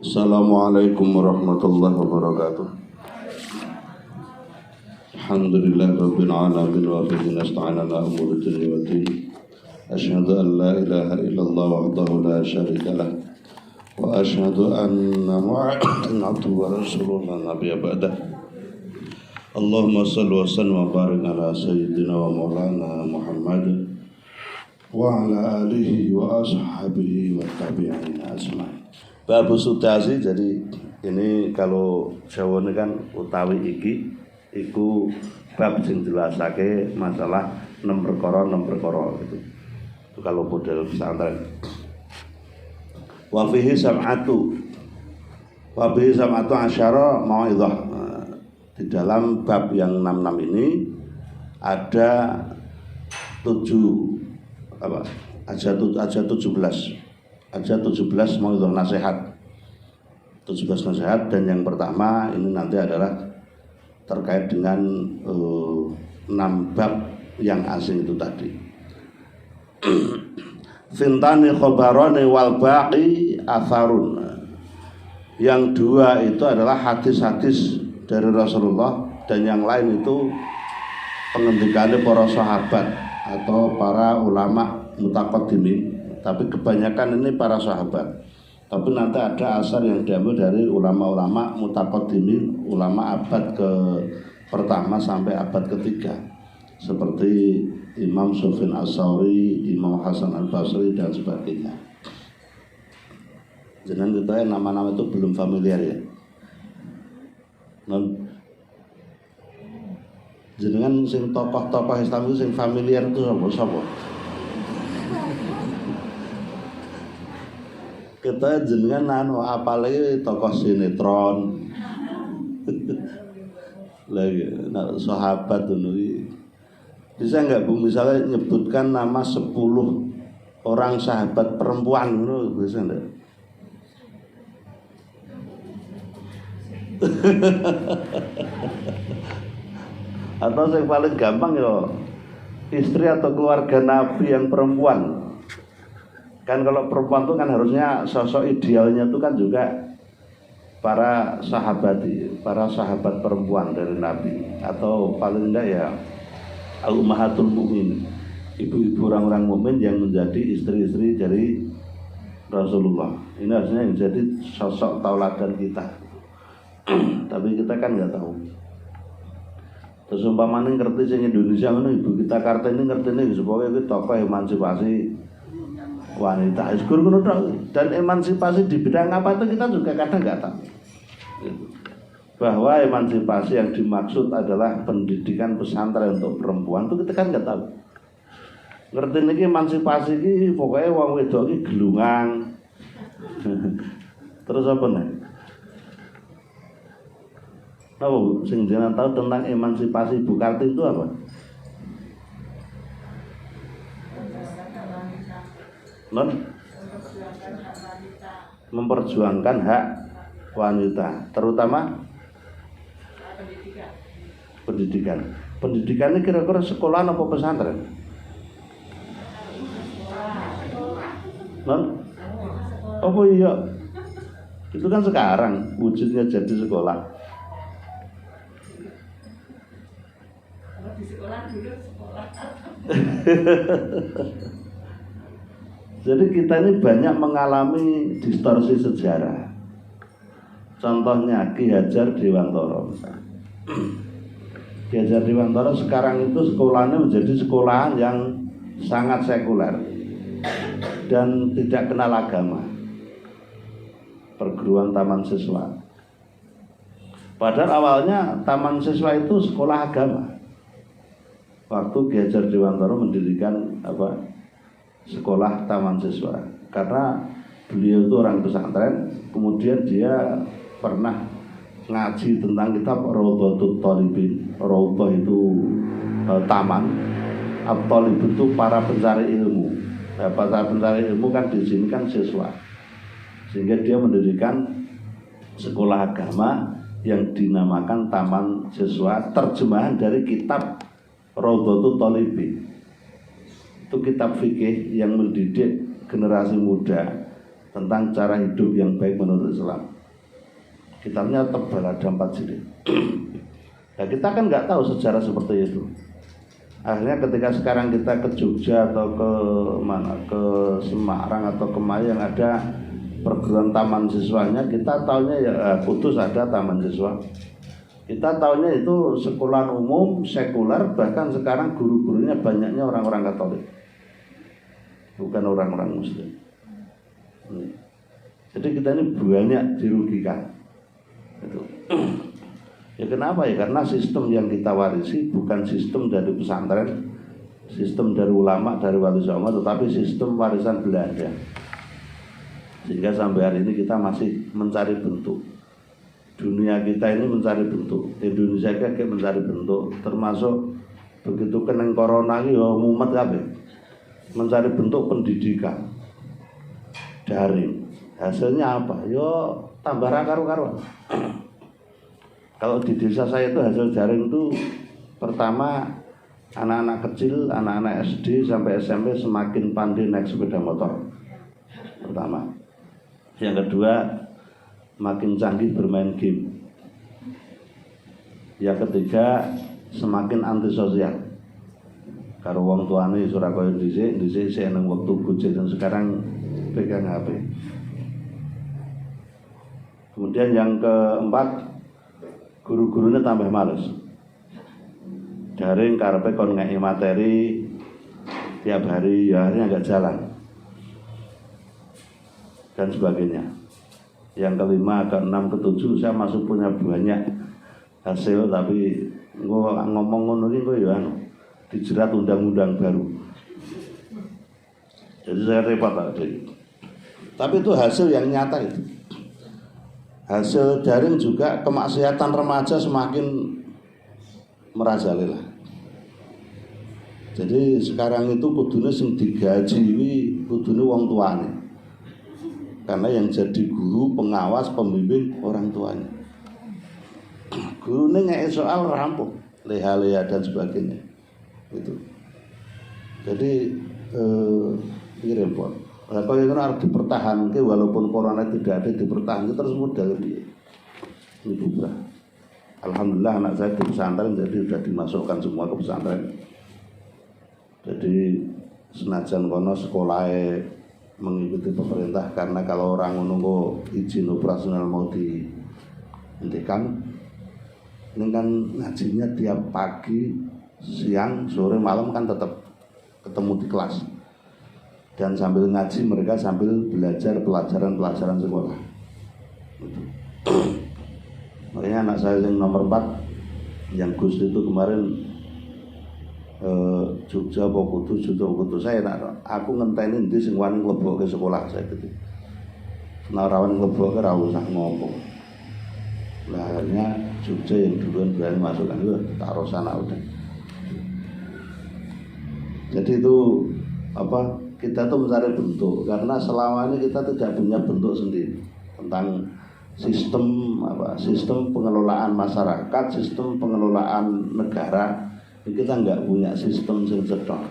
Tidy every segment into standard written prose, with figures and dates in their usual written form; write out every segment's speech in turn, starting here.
Assalamualaikum warahmatullahi wabarakatuh. Alhamdulillah rabbil alamin wa bihi nasta'in ala umuri dunya wa din. Asyhadu an la ilaha illallah wahdahu la syarika lah wa asyhadu anna Muhammadan abduhu wa rasuluhu la nabiyya ba'dah. Allahumma shalli wa sallim wa barik ala sayyidina wa maulana Muhammad wa ala alihi wa ashabihi wa tabi'in ajmain. Babu sutasi, jadi ini kalau Jawa ini kan utawi iki iku bab sing jelasake masalah 6 perkara gitu. Itu kalau model pesantren. Wa fihi sab'atu asyara mau'izah. Di dalam bab yang 66 ini ada 17 mau'izah nasihat. 17 nasihat, dan yang pertama ini nanti adalah terkait dengan 6 bab yang asing itu tadi. Fintani khobaroni wal baqi atharun. Yang dua itu adalah hadis-hadis dari Rasulullah, dan yang lain itu pengendikannya para sahabat atau para ulama mutaqaddimin, tapi kebanyakan ini para sahabat. Tapi nanti ada asar yang diambil dari ulama-ulama mutaqaddimin, ulama abad ke pertama sampai abad ketiga, seperti Imam Sufyan As-Tsauri, Imam Hasan Al-Basri dan sebagainya. Jangan kita nama-nama itu belum familiar ya. Jenengan sing tokoh-tokoh Islam itu sing familiar itu sapa? Kita jenengan apalagi tokoh sinetron. Lagi sahabat itu bisa nggak Bu, misalnya nyebutkan nama 10 orang sahabat perempuan itu bisa enggak? Atau yang paling gampang ya istri atau keluarga Nabi yang perempuan. Kan kalau perempuan itu kan harusnya sosok idealnya itu kan juga para sahabat perempuan dari Nabi, atau paling enggak ya ummahatul mukmin, ibu-ibu orang-orang mukmin yang menjadi istri-istri dari Rasulullah. Ini harusnya yang jadi sosok tauladan kita. Tapi kita kan nggak tahu. Terus umpamanya ngerti sing Indonesia ini, ibu kita Kartini ngerti nih supaya kita tokoh emansipasi wanita, dan emansipasi di bidang apa itu kita juga kadang nggak tahu. Bahwa emansipasi yang dimaksud adalah pendidikan pesantren untuk perempuan itu kita kan nggak tahu. Ngerti nih emansipasi ini pokoknya wong wedok ini gelungang. Terus apa nih? Apa Bu? Sing jenengan tahu tentang emansipasi Ibu Kartini itu apa? Memperjuangkan hak wanita, terutama pendidikan. Pendidikan ini kira-kira sekolah apa pesantren? Oh iya, itu kan sekarang wujudnya jadi sekolah. Kalau di sekolah dulu sekolah. Jadi kita ini banyak mengalami distorsi sejarah. Contohnya Ki Hajar Dewantara. Ki Hajar Dewantara sekarang itu sekolahnya menjadi sekolahan yang sangat sekuler dan tidak kenal agama. Perguruan taman siswa. Padahal awalnya taman siswa itu sekolah agama. Waktu Ki Hajar Dewantara mendirikan sekolah taman siswa, karena beliau itu orang pesantren, kemudian dia pernah ngaji tentang kitab Raudhatut Thalibin. Raudhah itu taman, At-Thalib itu para pencari ilmu. Nah, para pencari ilmu kan di sini kan siswa, sehingga dia mendirikan sekolah agama yang dinamakan taman siswa, terjemahan dari kitab Raudhatut Thalibin. Itu kitab fikih yang mendidik generasi muda tentang cara hidup yang baik menurut Islam. Kitabnya tebal, ada 4 jilid. Nah, kita kan nggak tahu sejarah seperti itu. Akhirnya ketika sekarang kita ke Jogja atau ke mana, ke Semarang atau ke Mayang ada perguruan taman siswanya, kita tahunya ya Kudus ada taman siswa. Kita tahunya itu sekolah umum, sekuler, bahkan sekarang guru-gurunya banyaknya orang-orang Katolik, bukan orang-orang Muslim. Jadi kita ini banyak dirugikan. Itu. Ya kenapa ya? Karena sistem yang kita warisi bukan sistem dari pesantren, sistem dari ulama, dari wali songo, tetapi sistem warisan Belanda. Sehingga sampai hari ini kita masih mencari bentuk. Dunia kita ini mencari bentuk. Indonesia kayak mencari bentuk. Termasuk begitu kena corona ini ya mumet kabeh. Mencari bentuk pendidikan daring. Hasilnya apa? Yo tambah karu-karuan. Kalau di desa saya itu hasil daring itu pertama anak-anak kecil, anak-anak SD sampai SMP semakin pandai naik sepeda motor. Pertama. Yang kedua makin canggih bermain game. Yang ketiga semakin antisosial. Karo wong tuane Surabaya dhisik seneng wektu bujit dan sekarang pegang HP. Kemudian yang keempat, guru-gurunya tambah males. Daring karepe kon ngeki materi tiap hari, ya akhirnya nggak jalan. Dan sebagainya. Yang kelima, keenam, ketujuh, saya masuk punya banyak hasil, tapi ngomong ngono iki kok ya dijerat undang-undang baru. Jadi saya repot tadi. Tapi itu hasil yang nyata itu. Hasil daring juga kemaksiatan remaja semakin merajalela. Jadi sekarang itu kudune sing digaji kuwi kudune wong tuane. Karena yang jadi guru, pengawas, pembimbing orang tuanya. Gurune ngeki soal rampung, leha-leha dan sebagainya. Itu. Jadi ini repot. Nah, kalau itu harus dipertahankan walaupun corona tidak ada, dipertahankan terus modal ini buka. Alhamdulillah anak saya di pesantren, jadi sudah dimasukkan semua ke pesantren. Jadi senajan kono sekolahnya mengikuti pemerintah, karena kalau orang menunggu izin operasional mau dihentikan, ini kan ngajinya tiap pagi, siang, sore, malam kan tetap ketemu di kelas. Dan sambil ngaji mereka sambil belajar pelajaran sekolah. Makanya anak saya yang nomor 4 yang Gus itu kemarin Jogja apa Kudus, saya aku ngenteni ndi sing wani mlebokke sekolah saya gitu. Nah rawan mlebokke ra usah ngomong. Lah akhirnya Jogja yang duluan berani masukkan itu taruh sana udah. Jadi itu apa? Kita tuh mencari bentuk, karena selama ini kita tidak punya bentuk sendiri tentang sistem pengelolaan masyarakat, sistem pengelolaan negara. Kita nggak punya sistem yang cedok.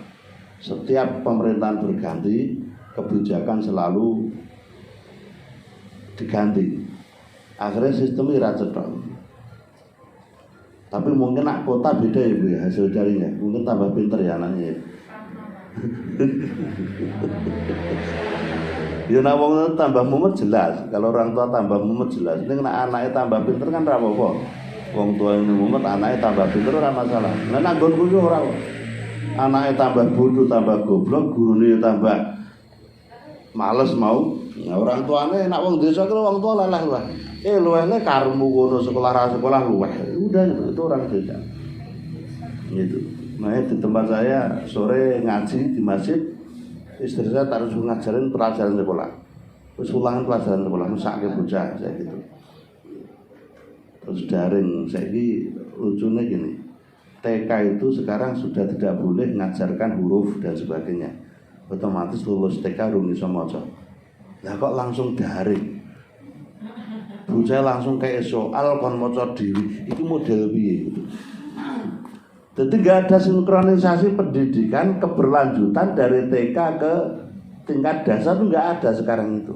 Setiap pemerintahan berganti, kebijakan selalu diganti. Akhirnya sistem ini cedok. Tapi mungkin nak kota beda ya Bu ya, hasil darinya. Mungkin tambah pinter ya anaknya ya. Ya nak wong tambah mumet jelas. Kalau orang tua tambah mumet jelas. Ini nak anaknya tambah pinter kan ra apa-apa. Wong tua ini mumet, anaknya tambah pinter ora masalah. Nah nak nggonku yo ora. Anaknya tambah bodoh, tambah goblok, gurune tambah males mau. Nah, orang tuane nak wong desa kira wong tua lelah luweh. Luwehne karmu kono sekolah ra sekolah luweh. Udah itu orang desa. Gitu. Nah di tempat saya sore ngaji di masjid, istri saya harus ngajarin pelajaran sekolah, terus ulangan pelajaran sekolah, sakit bocah saya gitu. Terus daring, saya ini lucunya gini, TK itu sekarang sudah tidak boleh mengajarkan huruf dan sebagainya, otomatis lulus TK rung iso maca. Lah kok langsung daring, bocah langsung kayak soal kon maca dhewe, itu model piye gitu. Jadi nggak ada sinkronisasi pendidikan keberlanjutan dari TK ke tingkat dasar itu nggak ada sekarang itu.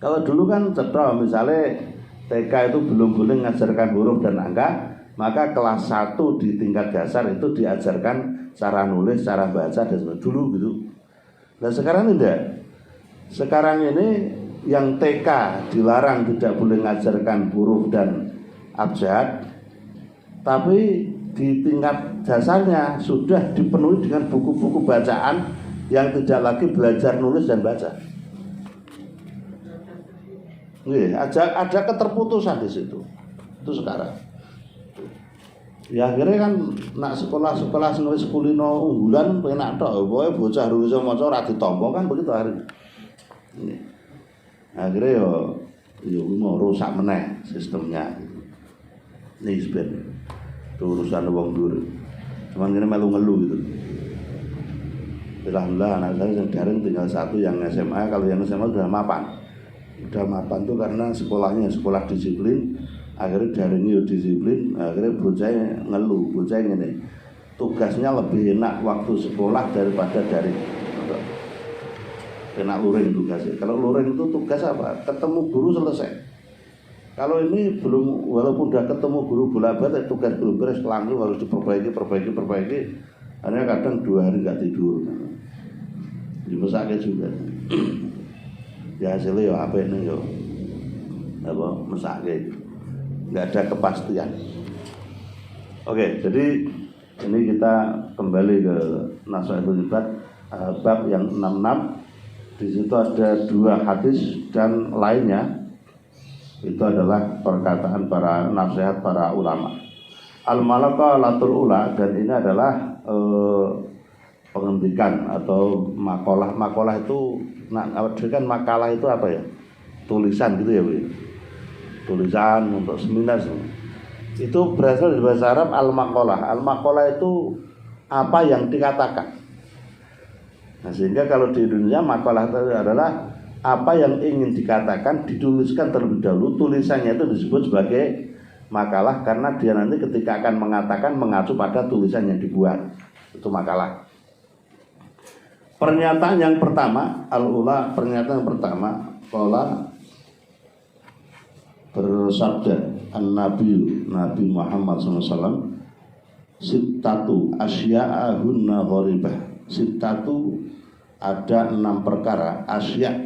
Kalau dulu kan cetha, misalnya TK itu belum boleh mengajarkan huruf dan angka, maka kelas 1 di tingkat dasar itu diajarkan cara nulis, cara baca dan sebagainya dulu gitu. Nah sekarang tidak. Sekarang ini yang TK dilarang tidak boleh mengajarkan huruf dan abjad, tapi di tingkat dasarnya sudah dipenuhi dengan buku-buku bacaan yang tidak lagi belajar nulis dan baca. Ada keterputusan di situ. Itu sekarang. Ya akhirnya kan nak sekolah nulis kulino unggulan penak tok, pokoke bocah ora iso maca ora ditampa kan begitu hari. Ini. Akhirnya yo mau rusak meneh sistemnya. Ini sebenarnya itu urusan wong dur. Cuman kene melu ngelu gitu. Alhamdulillah anak saya yang daring tinggal 1 yang SMA, kalau yang SMA sudah mapan. Udah mapan tuh karena sekolahnya sekolah disiplin, akhirnya daringnya disiplin, akhirnya bocah ngeluh, bocah ini tugasnya lebih enak waktu sekolah daripada daring. Kena luring tugasnya. Kalau luring itu tugas apa? Ketemu guru selesai. Kalau ini belum, walaupun udah ketemu guru bolak-balik, tugas belum beres, langsung harus diperbaiki. Akhirnya kadang 2 hari nggak tidur. Dimesake juga. Ya hasilnya ya apa ini ya apa mesake, nggak ada kepastian. Oke, jadi ini kita kembali ke Nasihatul Ibad bab yang 66. Di situ ada 2 hadis dan lainnya itu adalah perkataan para nasihat para ulama. Al-Malaqalatul Ula, dan ini adalah penghentikan atau makalah. Makalah itu kan makalah itu apa ya? Tulisan gitu ya, Bu. Tulisan untuk seminar. Itu berasal dari bahasa Arab al-maqalah. Al-maqalah itu apa yang dikatakan. Nah, sehingga kalau di Indonesia makalah itu adalah apa yang ingin dikatakan dituliskan terlebih dahulu. Tulisannya itu disebut sebagai makalah karena dia nanti ketika akan mengatakan mengacu pada tulisan yang dibuat. Itu makalah. Pernyataan yang pertama, al-ula, pernyataan yang pertama, qala bersabda Nabi Muhammad SAW, sittatu asya'ahunna gharibah. Sittatu ada 6 perkara, asya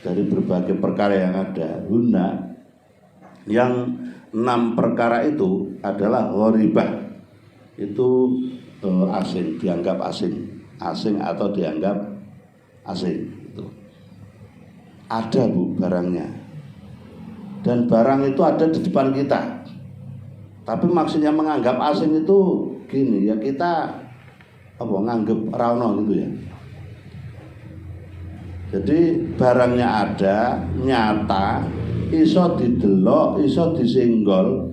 dari berbagai perkara yang ada, hunna yang 6 perkara itu adalah gharibah. Itu asing, dianggap asing atau dianggap asing itu. Ada Bu barangnya, dan barang itu ada di depan kita, tapi maksudnya menganggap asing itu gini ya, kita apa nganggep rano gitu ya. Jadi barangnya ada, nyata, iso didelok, iso disenggol,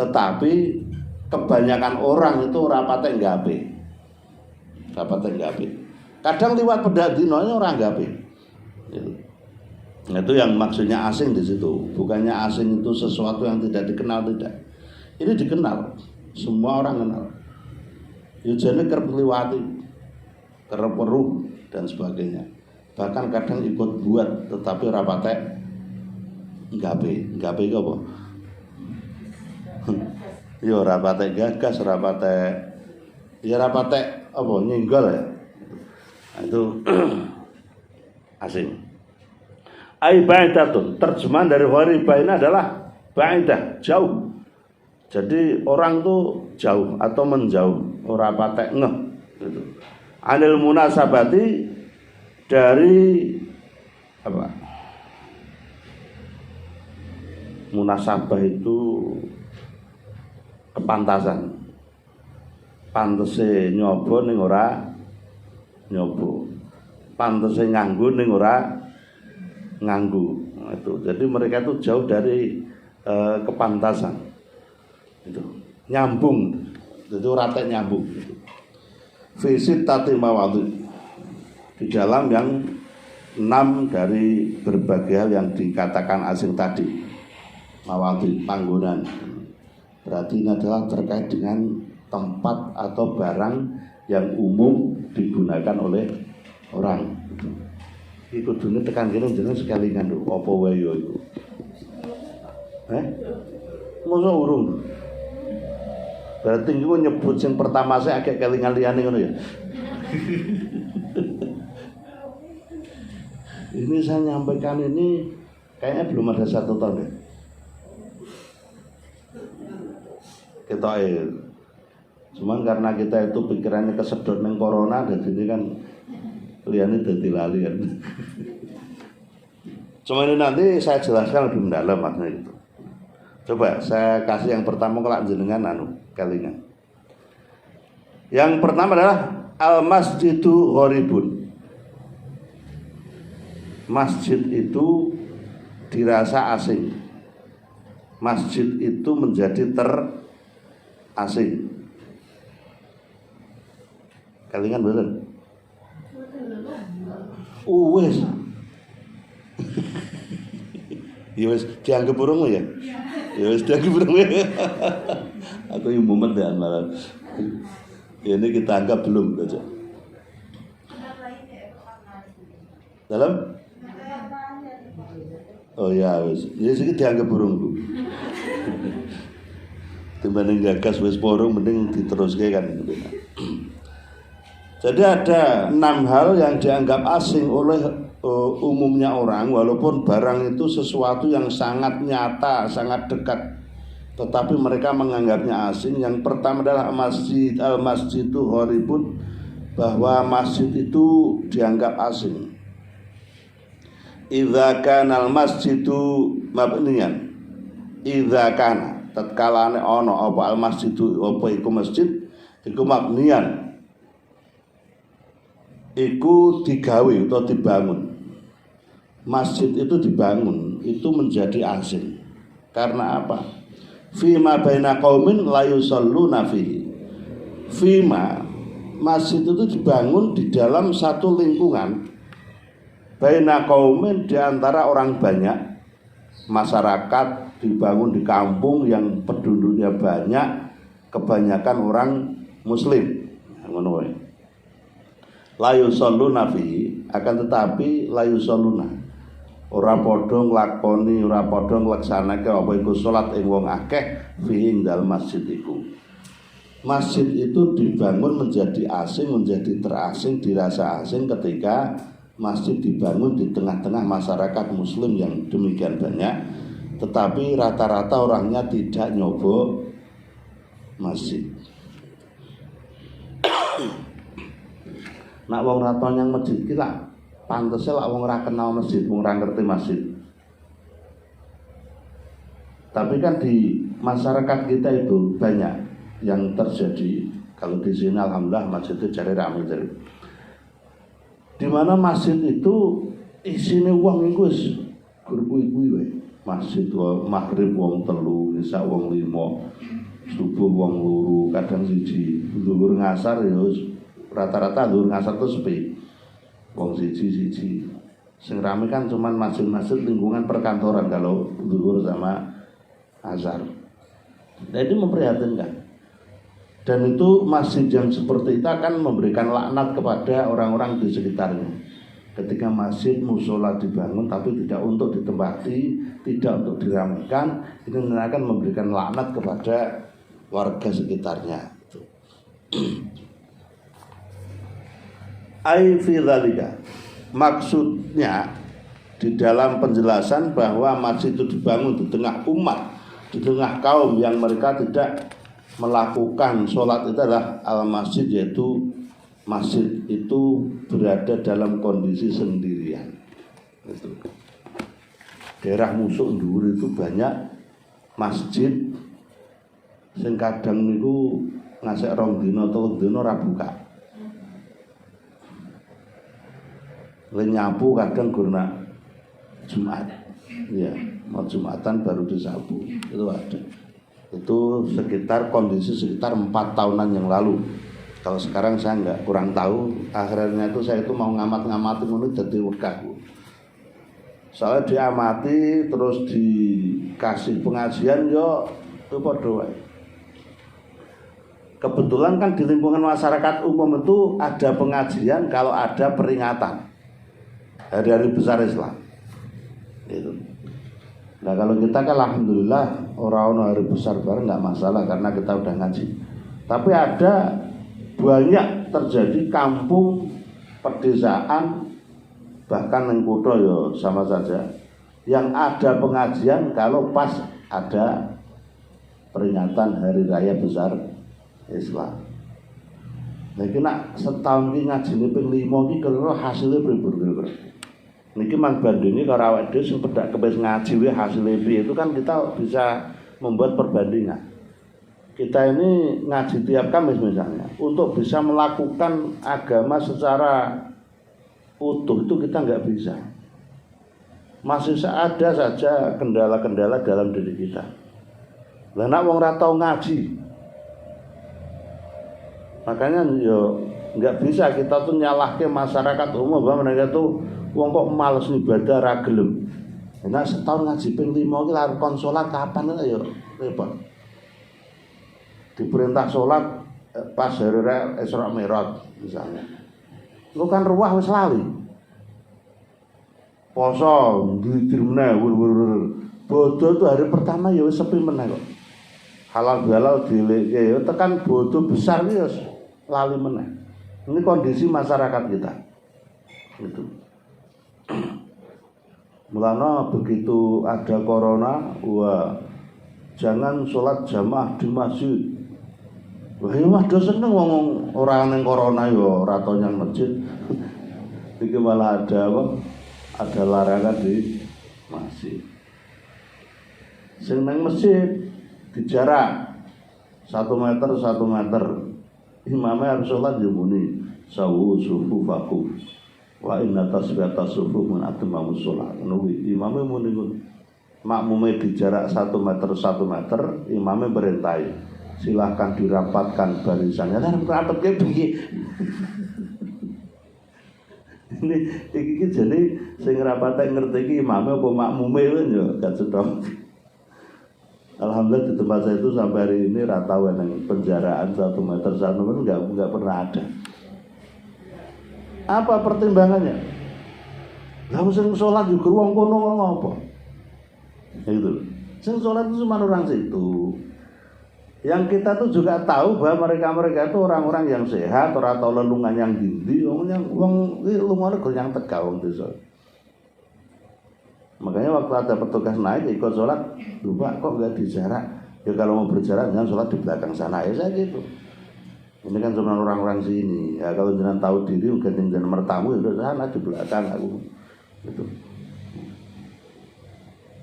tetapi kebanyakan orang itu rapate nggape. Kadang liwat pedak dinonya orang nggape. Itu yang maksudnya asing di situ. Bukannya asing itu sesuatu yang tidak dikenal, tidak. Ini dikenal, semua orang kenal. Yujane kerep liwati, kerep weruh dan sebagainya. Bahkan kadang ikut buat, tetapi rapate nggape. Nggape itu apa? Yo rapate gagas, rapate ya rapate apa nyenggol ya. Nah, itu asing. Ai ba'idatun, terjemahan dari gharibah ini adalah ba'idah, jauh. Jadi orang tuh jauh atau menjauh, ora patek ngeh gitu. Anil munasabati, dari apa? Munasabah itu kepantasan. Pantese nyoba ning ora nyoba. Pantese nganggo ning ora nganggo. Nah, itu. Jadi mereka itu jauh dari kepantasan. Itu. Nyambung. Itu rata nyambung gitu. Visit tati mawadhi. Di dalam yang 6 dari berbagai hal yang dikatakan asing tadi. Mawadhi, panggonan. Berarti ini adalah terkait dengan tempat atau barang yang umum digunakan oleh orang. Iku kudune tekan kene jeneng sekalingan lho, apa wae yo iku. Mosok urung. Berarti iku nyebut sing pertama saya agak kelingan liyane ngono ya. Ini saya nyampaikan ini kayaknya belum ada 1 tahun deh. Kita cuman karena kita itu pikirannya kesedot neng corona, dan ini kan liane dadi lali kan. Cuma ini nanti saya jelaskan lebih mendalam maksudnya itu. Coba saya kasih yang pertama kelak jenengan kelingan. Yang pertama adalah al-masjidu gharibun. Masjid itu dirasa asing. Masjid itu menjadi terasing. Kelingan bener. Wes. Ya wes dianggap burung ya. Ya wes dianggap burung. Aku yang mumet ya malah. Ya, ini kita anggap belum aja. Dalam? Oh ya wes. Ya sih dianggap burung Bu. Timbang gagas wes burung mending diteruskan kan. Jadi ada 6 hal yang dianggap asing oleh umumnya orang, walaupun barang itu sesuatu yang sangat nyata, sangat dekat, tetapi mereka menganggapnya asing. Yang pertama adalah al-masjidu gharibun, bahwa masjid itu dianggap asing. Idza kana al-masjidu mabniyan, idza kana tatkala ana apa al-masjidu apa iku masjid iku mabniyan, iku digawe atau dibangun. Masjid itu dibangun, itu menjadi asing. Karena apa? Fima baina qaumin la yusalluna fihi. Fima, masjid itu dibangun di dalam satu lingkungan. Baina qaumin, di antara orang banyak. Masyarakat dibangun di kampung yang penduduknya banyak, kebanyakan orang muslim. Ngono wae. La yusalluna fihi, akan tetapi la yusalluna ora padha nglakoni, ora padha nglaksanake apa iku salat ing wong akeh fihi ing dalem masjid iku. Masjid itu dibangun menjadi asing, menjadi terasing, dirasa asing ketika masjid dibangun di tengah-tengah masyarakat muslim yang demikian banyak, tetapi rata-rata orangnya tidak nyoba masjid. Nak wong ra tau nyang masjid iki lak pantese lak wong ora kenal masjid, wong ora ngerti masjid. Tapi kan di masyarakat kita itu banyak yang terjadi. Kalau di sini alhamdulillah masjid itu jare rame jare. Di mana masjid itu isine wong iku wis kuwi-kuwi wae. Masjid maghrib wong 3, isya wong 5, subuh wong 2, kadang siji, zuhur ngasar ya rata-rata zuhur ngasar itu sepi. Wong siji. Sing rame kan cuman masjid-masjid lingkungan perkantoran kalau zuhur sama azhar. Nah itu memprihatinkan. Dan itu masjid yang seperti itu akan memberikan laknat kepada orang-orang di sekitarnya. Ketika masjid musola dibangun tapi tidak untuk ditempati, tidak untuk diramaikan, itu akan memberikan laknat kepada warga sekitarnya. Ai fi dzalika, maksudnya di dalam penjelasan bahwa masjid itu dibangun di tengah umat, di tengah kaum yang mereka tidak melakukan sholat, itu adalah al-masjid, yaitu masjid itu berada dalam kondisi sendirian. Itu. Daerah musuh dhuwur itu banyak masjid sing kadang niku ngasih 2 dina atau 3 dina ora buka. Nyapu kadang gurna Jumat, ya mau Jumatan baru disapu, itu ada. Itu kondisi sekitar 4 tahunan yang lalu. Kalau sekarang saya kurang tahu. Akhirnya itu saya itu mau ngamat-ngamati ini jadi wegah. Soalnya diamati terus dikasih pengajian yo itu padha wae. Kebetulan kan di lingkungan masyarakat umum itu ada pengajian kalau ada peringatan. hari-hari besar Islam. Itu. Nah kalau kita kan alhamdulillah orang-orang hari besar bareng nggak masalah karena kita udah ngaji. Tapi ada banyak terjadi kampung pedesaan bahkan yang kota ya sama saja yang ada pengajian kalau pas ada peringatan hari raya besar Islam. Nah iki nak setahun iki ngajine ping 5 iki kira hasilnya pripun. Niki mang bandingi karo awake dhewe sing pedak kepes ngaji wae hasilnya piye itu kan kita bisa membuat perbandingan. Kita ini ngaji tiap Kamis misalnya untuk bisa melakukan agama secara utuh itu kita nggak bisa. Masih ada saja kendala-kendala dalam diri kita. Lah nek wong ra tau ngaji makanya yo nggak bisa kita tuh nyalahke masyarakat umum bahwa mereka tuh wong kok males ibadah ra gelem. Nek setahun ngaji ping 5 iki arep kon salat kapan ya repot. Diperintah salat pas hari Isra Mi'raj misalnya. Lu kan ruwah wis lali. Poso dirmene wur-wur. Bodho tuh hari pertama ya wis sepi meneh kok. Halal bihalal dilekke ya tekan bodho besar iki ya lali meneh. Ini kondisi masyarakat kita. Gitu. Mulanya begitu ada corona, wah jangan sholat jamaah di masjid. Wah ya mah seneng ngomong orang yang corona yo rato yang masjid. Iki malah ada apa? Ada larangan di masjid. Sing nang masjid dijarak 1 meter 1 meter. Imamnya harus sholat di muni sawu sufufakum wa inna tasbihata sufuh min atmamus sholat. Imamnya muni makmumnya di jarak 1 meter 1 meter, imamnya berintai silahkan dirapatkan barisannya. Lah rapat ke piye? Ini jadi sing rapate ngerti iki imamnya apa makmume kan ya gak cetha. Alhamdulillah di tempat saya itu sampai hari ini ratau yang penjaraan 1 meter 1 meter nggak pernah ada. Apa pertimbangannya? Lah sing sholat juga wong kono ngopo? Itu. Sing sholat itu cuma orang situ. Yang kita tuh juga tahu bahwa mereka itu orang-orang yang sehat, ora tau lelungan yang dindi, wong lungane yang Tegal wong desa. Makanya waktu ada petugas naik ikut sholat, lupa kok nggak dijarak. Ya kalau mau berjarak jangan sholat di belakang sana ya saya gitu. Ini kan cuma orang-orang sini. Ya kalau jangan tahu diri mungkin jangan mertamu ya sana di belakang aku. Gitu.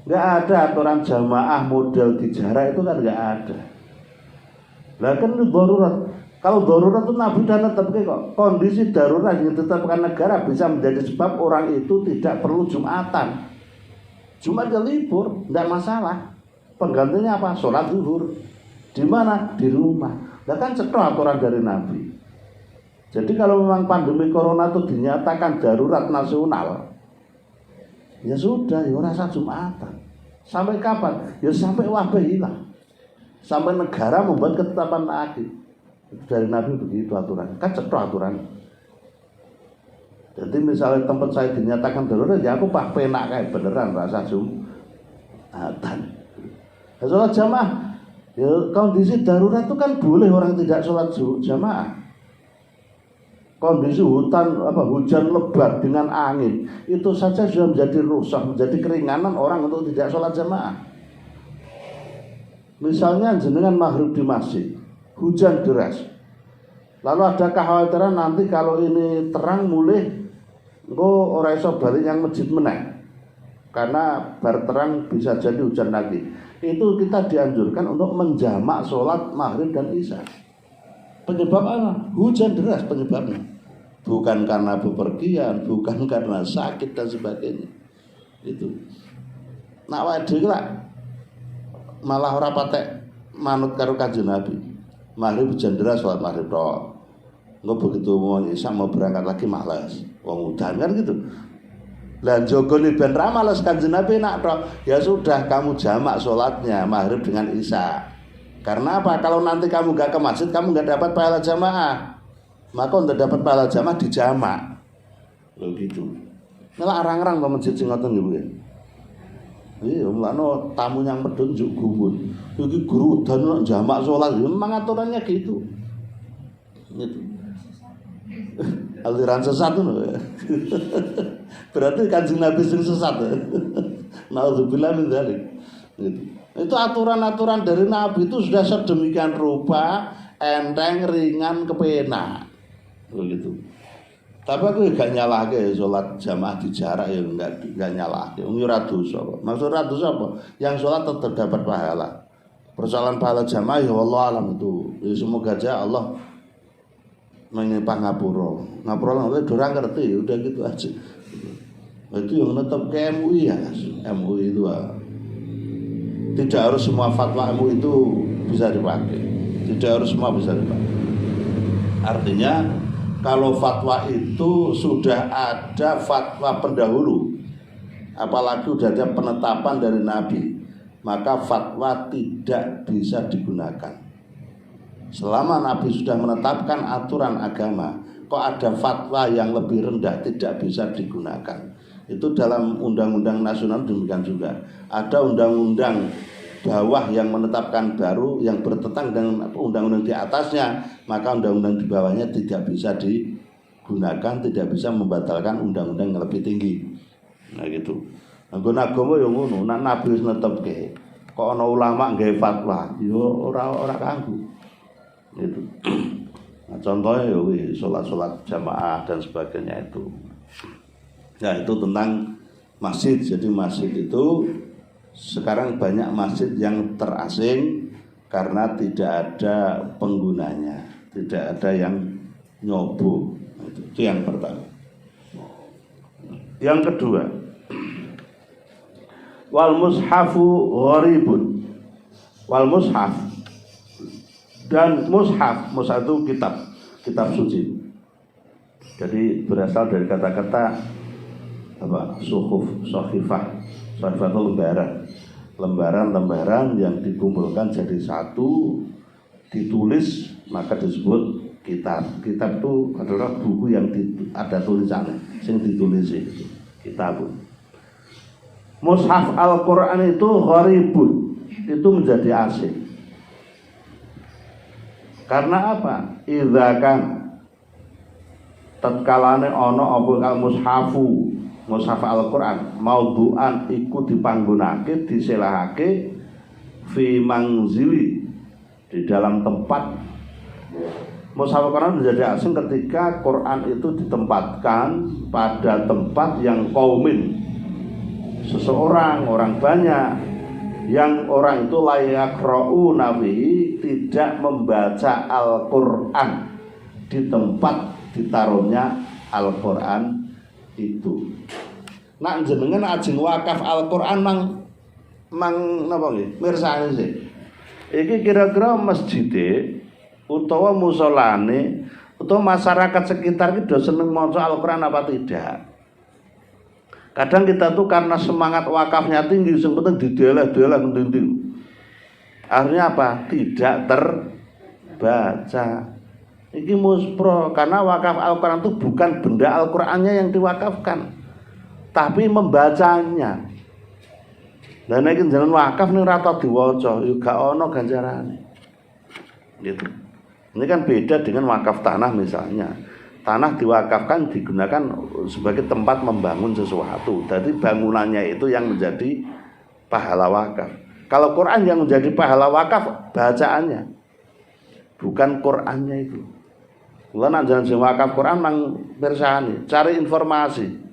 Nggak ada aturan jamaah model dijarak itu kan nggak ada. Lah kan itu darurat. Kalau darurat itu Nabi dan tetap kok kondisi darurat yang ditetapkan negara bisa menjadi sebab orang itu tidak perlu Jumatan. Jumat ya libur, tidak masalah. Penggantinya apa? Sholat zuhur. Di mana? Di rumah. Nah kan cetok aturan dari Nabi. Jadi kalau memang pandemi corona itu dinyatakan darurat nasional, ya sudah, ya rasa Jumatan. Sampai kapan? Ya sampai wabah hilang. Sampai negara membuat ketetapan lagi. Dari Nabi begitu aturan. Kan cetok aturan. Jadi misalnya tempat saya dinyatakan darurat, ya aku pak penak kayak beneran rasa Jumatan. Ya, sholat jamaah, ya kondisi darurat itu kan boleh orang tidak sholat jamaah. Kondisi hujan lebat dengan angin itu saja sudah menjadi rusak, menjadi keringanan orang untuk tidak sholat jamaah. Misalnya jenengan maghrib di masjid, hujan deras, lalu ada kekhawatiran nanti kalau ini terang mulai engko ora iso balik yang masjid meneh. Karena bar terang bisa jadi hujan lagi. Itu kita dianjurkan untuk menjamak sholat maghrib dan isya. Penyebab apa? Hujan deras penyebabnya. Bukan karena bepergian, bukan karena sakit dan sebagainya. Itu. Nak wae dhewe malah ora patek manut karo Kanjeng Nabi. Maghrib hujan deras sholat maghrib tok. Engko begitu mau isya mau berangkat lagi malas. Wong udan kan gitu. Lah jogone ben ra males Kanjeng Nabi nak tok. Ya sudah kamu jamak sholatnya maghrib dengan isya. Karena apa? Kalau nanti kamu gak ke masjid, kamu gak dapat pahala jamaah. Maka untuk dapat pahala jamaah dijamak. Loh gitu. Nela arang-arang ke masjid sing ngoten nggih. Iya, mulane tamu yang medun njuk gumun. Iki guru dan jamak salat, memang aturannya gitu. Gitu. Aliran sesat itu. Berarti Kanjeng Nabi sing sesat. Nauzubillah min dzalik. Gitu. Itu aturan-aturan dari Nabi itu sudah sedemikian rupa, enteng, ringan, kepenak. Begitu. Tapi aku gak nyalahke sholat jamaah di jarak ya enggak nyalahke. Wong ora dosa. Maksud ora dosa apa? Yang sholat tetap dapat pahala. Persoalan pahala jamaah ya Allah alam itu. Ya semoga aja Allah menyepah ngapura. Ngapura lah orang ngerti, udah gitu aja. Itu yang tetap ke MUI ya, MUI itu tidak harus semua fatwa MUI itu bisa dipakai. Tidak harus semua bisa dipakai. Artinya kalau fatwa itu sudah ada fatwa pendahulu, apalagi sudah ada penetapan dari Nabi, maka fatwa tidak bisa digunakan. Selama Nabi sudah menetapkan aturan agama, kok ada fatwa yang lebih rendah tidak bisa digunakan. Itu dalam undang-undang nasional demikian juga. Ada undang-undang bawah yang menetapkan baru yang bertentangan dengan undang-undang di atasnya, maka undang-undang di bawahnya tidak bisa digunakan, tidak bisa membatalkan undang-undang yang lebih tinggi. Nah gitu. Anggone agama ya ngono, nek Nabi wis netepke, kok ana ulama nggawe fatwa, ya ora kanggo. Gitu. Nah, contohnya ya salat-salat jamaah dan sebagainya itu. Nah, itu tentang masjid. Jadi masjid itu sekarang banyak masjid yang terasing karena tidak ada penggunanya, tidak ada yang nyobo. Itu yang pertama. Yang kedua, wal mushafu gharibun. Wal mushaf dan mushaf itu kitab suci. Jadi berasal dari kata-kata suhuf, sohifah. Sohifah itu lembaran yang dikumpulkan jadi satu, ditulis, maka disebut kitab. Kitab itu adalah buku yang ada tulisannya, yang ditulis itu kitab. Mushaf Al-Quran itu gharibun, itu menjadi asing. Karena apa? Idza kan tatkalane ana apa al-mushafu, mushaf Al-Quran maudhu'an iku dipanggonake, diselahake fi manzili, di dalam tempat. Mushaf Al-Quran menjadi asing ketika Quran itu ditempatkan pada tempat yang qaumin, seseorang, orang banyak, yang orang itu layak ro'u nabi, tidak membaca Al-Quran di tempat ditaruhnya Al-Quran itu. Nak jenengan ajeng wakaf Al-Quran mang napa nggih? Mirsani sih. Iki kira-kira masjid utawa musolane utawa masyarakat sekitar iki do seneng maca Al-Quran apa tidak? Kadang kita tuh karena semangat wakafnya tinggi, yang penting didelah-delah penting. Akhirnya apa? Tidak terbaca. Ini muspro, karena wakaf Al-Quran itu bukan benda Al-Qurannya yang diwakafkan, tapi membacanya. Dan ini jalan wakaf nih rata diwaca, juga ono ganjarane. Gitu. Ini kan beda dengan wakaf tanah misalnya. Tanah diwakafkan digunakan sebagai tempat membangun sesuatu. Jadi bangunannya itu yang menjadi pahala wakaf. Kalau Quran yang menjadi pahala wakaf bacaannya, bukan Qurannya itu. Kalau jangan wakaf Quran nang bersani, cari informasi.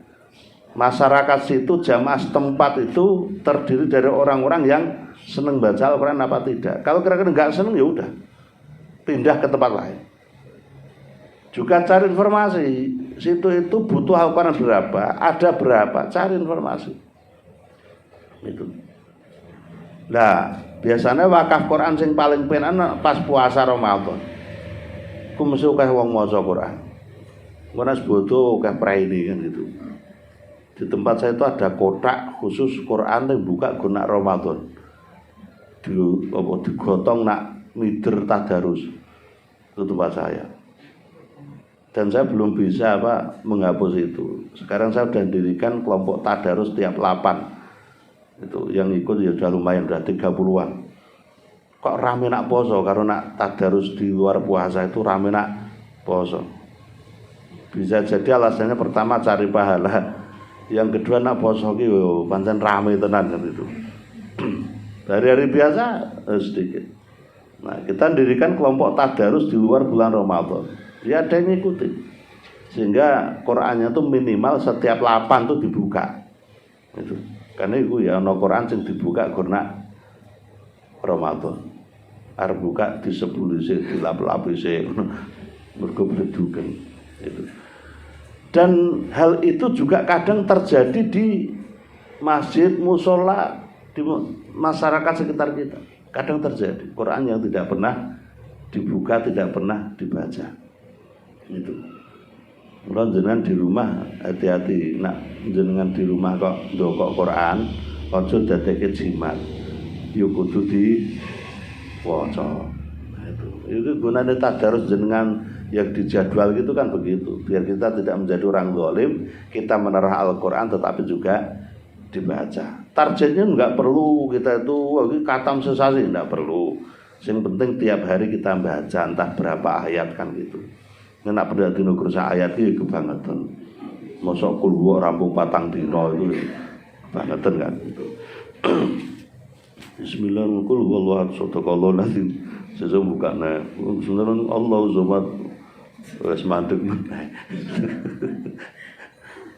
Masyarakat situ jamaah setempat itu terdiri dari orang-orang yang senang baca Al-Quran apa tidak. Kalau kira-kira nggak senang ya udah pindah ke tempat lain. Juga cari informasi, situ itu butuh Al-Quran berapa, ada berapa, cari informasi. Itu. Nah, biasanya wakaf Quran sing paling penak pas puasa Ramadan. Ku mesti akeh wong maca Quran. Ngono sebodo akeh praine kan gitu. Di tempat saya itu ada kotak khusus Quran yang buka guna Ramadan. Digotong nak mider tadarus. Itu tempat saya. dan saya belum bisa menghapus itu. Sekarang saya sudah dirikan kelompok tadarus tiap 8. Itu yang ikut ya sudah lumayan, sudah 30-an. Kok rame nak poso, karena nak tadarus di luar puasa itu rame nak poso. Bisa jadi alasannya pertama cari pahala, yang kedua nak poso ki pancen rame tenan kan itu. Dari hari biasa sedikit. Nah, kita dirikan kelompok tadarus di luar bulan Ramadan. Ya ada yang ngikutin. Sehingga Qur'annya tuh minimal setiap 8 tuh dibuka. Itu. Karena itu ya ono Qur'an yang dibuka karena Ramadan. Arep buka di 10 sik, di lap-lapi sik. Mergo bleduken. Itu. Dan hal itu juga kadang terjadi di masjid, musola, di masyarakat sekitar kita. Kadang terjadi Quran yang tidak pernah dibuka, tidak pernah dibaca. Itu. Mulai jenengan di rumah hati-hati. Nak jenengan di rumah kok ndokok Quran, aja dadekke jimat. Yo kudu diwaca. Itu gunanya tadarus jenengan yang dijadwal gitu kan begitu, biar kita tidak menjadi orang zalim, kita menerah Al-Quran tetapi juga dibaca. Targetnya enggak perlu kita itu katam sesasi, enggak perlu. Yang penting tiap hari kita baca entah berapa ayat kan gitu. Nek pada dino kursa ayat itu kebangetan. Mosok kulhu rampung patang dino itu kebangetan kan gitu. Bismillahirrahmanirrahim. Qul huwallahu ahad, sadaqallahu lazim. Sesuk bukane. Sebenarnya Allah Somad wis mandeg.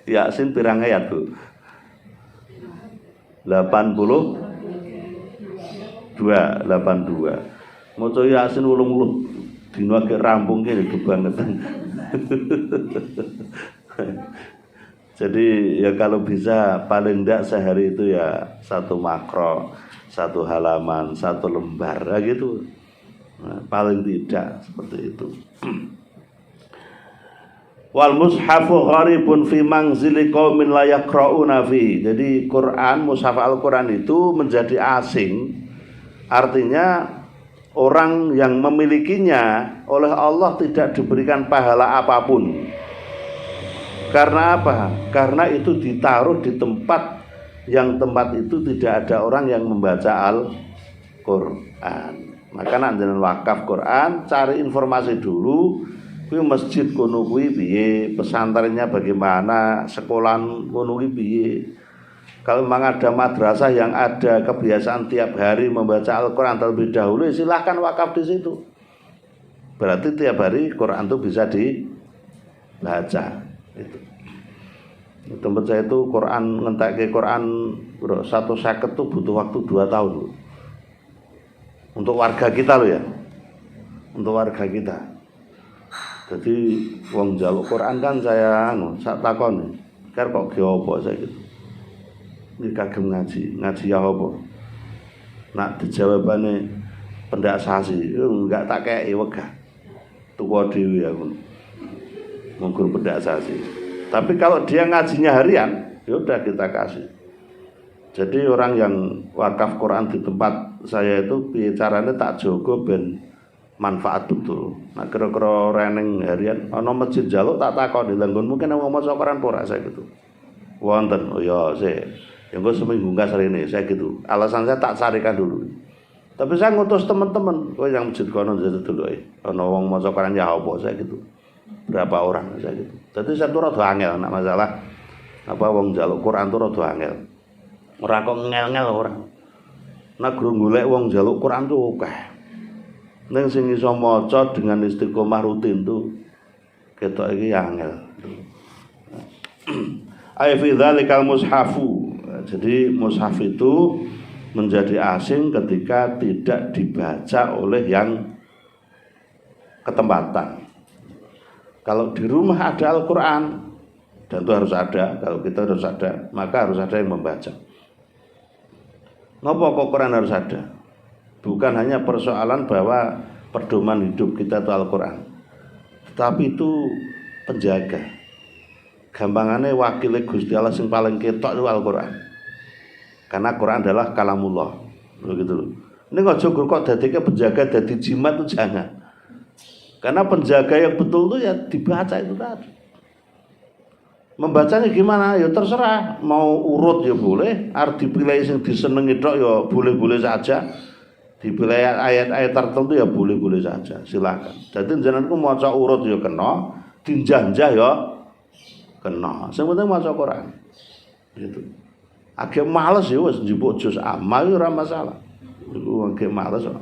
Yasin pirang ayat tuh? 82. Maca Yasin 80 dina ge rampung kene kebangetan. Jadi ya kalau bisa paling enggak sehari itu ya 1 makro, 1 halaman, 1 lembar gitu. Nah, paling tidak seperti itu. Wal mushafu gharibun fi manzili qaumin la yaqrauna fi. Jadi Quran, mushaf Al-Quran itu menjadi asing. Artinya orang yang memilikinya oleh Allah tidak diberikan pahala apapun. Karena apa? Karena itu ditaruh di tempat yang tempat itu tidak ada orang yang membaca Al-Quran. Maka nak jenengan wakaf Quran, cari informasi dulu, kuwi masjid kono kuwi piye, pesantrennya bagaimana, sekolahan kono kuwi piye. Kalau memang ada madrasah yang ada kebiasaan tiap hari membaca Al-Quran terlebih dahulu, silahkan wakaf di situ. Berarti tiap hari Quran itu bisa dibaca. Itu. Di tempat saya itu Quran ngentekke Quran 1 seket itu butuh waktu 2 tahun. Untuk warga kita loh ya, untuk warga kita. Jadi wong njaluk Quran kan saya sak takon, kar kok ge apa saya gitu. Iki kagem ngaji ya apa? Nak dijawabane pendak sasi, enggak tak kei wegah. Tuwa dhewe aku. Monggo pendak sasi. Tapi kalau dia ngajinya harian, ya udah kita kasih. Jadi orang yang wakaf Quran di tempat saya itu caranya tak jogo ben manfaat betul. Nah kira-kira reneng harian ana masjid jaluk tak takoni lha nggon mungkin wong maca Quran ora saya gitu. Wonten oh ya sik. Ya engko seminggu enggak serene saya gitu. Alasan saya tak carikan dulu. Tapi saya ngutus teman-teman, kowe yang masjid kono jadi dulu ana wong maca Quran ya apa saya gitu. Berapa orang saya gitu. Jadi saya tuh rada angel nak masalah apa wong jaluk Quran tuh rada angel. Ora kok ngel-ngel ora. Nek golek wong njaluk Quran tuh akeh. Ning sing iso maca dengan istiqomah rutin tuh ketok iki angel. Ai fi dzalikal mushafu. Jadi mushaf itu menjadi asing ketika tidak dibaca oleh yang ketempatan. Kalau di rumah ada Al-Quran, dan itu harus ada, kalau kita harus ada, maka harus ada yang membaca. Ngapa kok Quran harus ada? Bukan hanya persoalan bahwa pedoman hidup kita itu Al-Quran, tetapi itu penjaga. Gampangannya wakilnya Gusti Allah yang paling ketok itu Al-Quran. Karena Quran adalah kalamullah. Begitu loh. Ini kok kok dadeknya penjaga dadi jimat itu jangan. Karena penjaga yang betul itu ya dibaca itu tadi. Membacanya gimana? Ya terserah. Mau urut ya boleh, arep dipilih sing disenengi tok ya boleh-boleh saja. Dipilih ayat-ayat tertentu ya boleh-boleh saja. Silakan. Jadi jenengan ku maca urut ya kena, dinjah-njah ya kena. Sing penting maca Quran. Gitu. Agak males ya wis njupuk juz amma ya ora masalah. Iku agak males kok.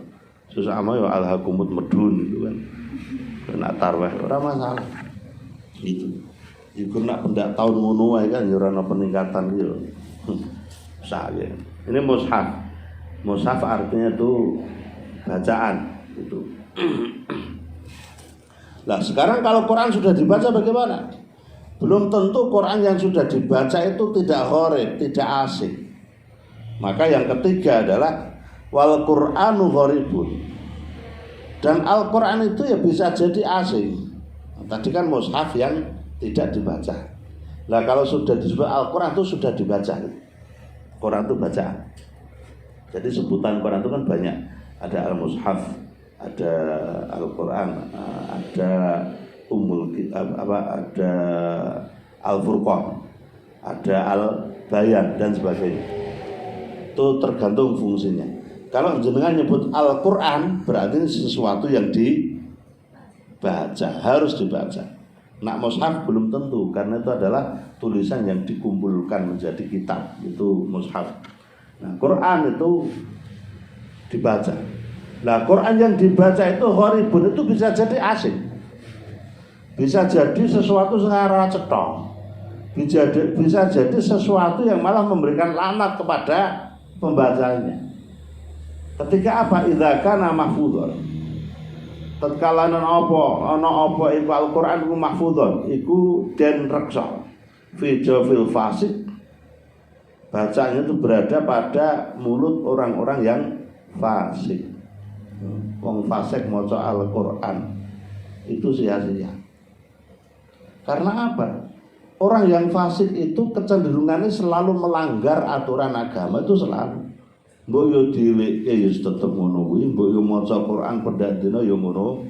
Juz amma ya alhaqumut medun gitu kan. Kena tarwih ora masalah. Gitu. Iku nak pendak tahun ngono wae kan ya ora ana peningkatan gitu. Saya. Ini mushaf. Mushaf artinya itu bacaan itu. Nah, sekarang kalau Quran sudah dibaca bagaimana? Belum tentu Quran yang sudah dibaca itu tidak gharib, tidak asing. Maka yang ketiga adalah wal Qur'anu gharibun. Dan Al-Quran itu ya bisa jadi asing. Tadi kan mushaf yang tidak dibaca. Nah kalau sudah disebut Al-Quran itu sudah dibaca. Quran itu bacaan. Jadi sebutan Quran itu kan banyak. Ada Al-Mushaf, ada Al-Quran, ada ada Al-Furqan, ada Al-Bayan dan sebagainya. Itu tergantung fungsinya. Kalau jenengan nyebut Al-Quran berarti sesuatu yang dibaca, harus dibaca. Nak mushaf belum tentu, karena itu adalah tulisan yang dikumpulkan menjadi kitab, itu mushaf. Nah, Quran itu dibaca. Nah, Quran yang dibaca itu gharibun, itu bisa jadi asing. Bisa jadi sesuatu sengaja cetok. Bisa jadi sesuatu yang malah memberikan laknat kepada pembacanya. Ketika apa? Idza kana mahfudhon. Tatkala ana apa iku Al-Qur'an iku mahfudhon, iku den reksa fi jawfil fasik. Bacanya itu berada pada mulut orang-orang yang fasik. Wong fasik maca Al-Qur'an itu sia-sia. Karena apa? Orang yang fasik itu kecenderungannya selalu melanggar aturan agama, itu selalu. Mbok yo dheweke ya tetep ngono kuwi, mbok yo maca Quran pendak dina yo ngono.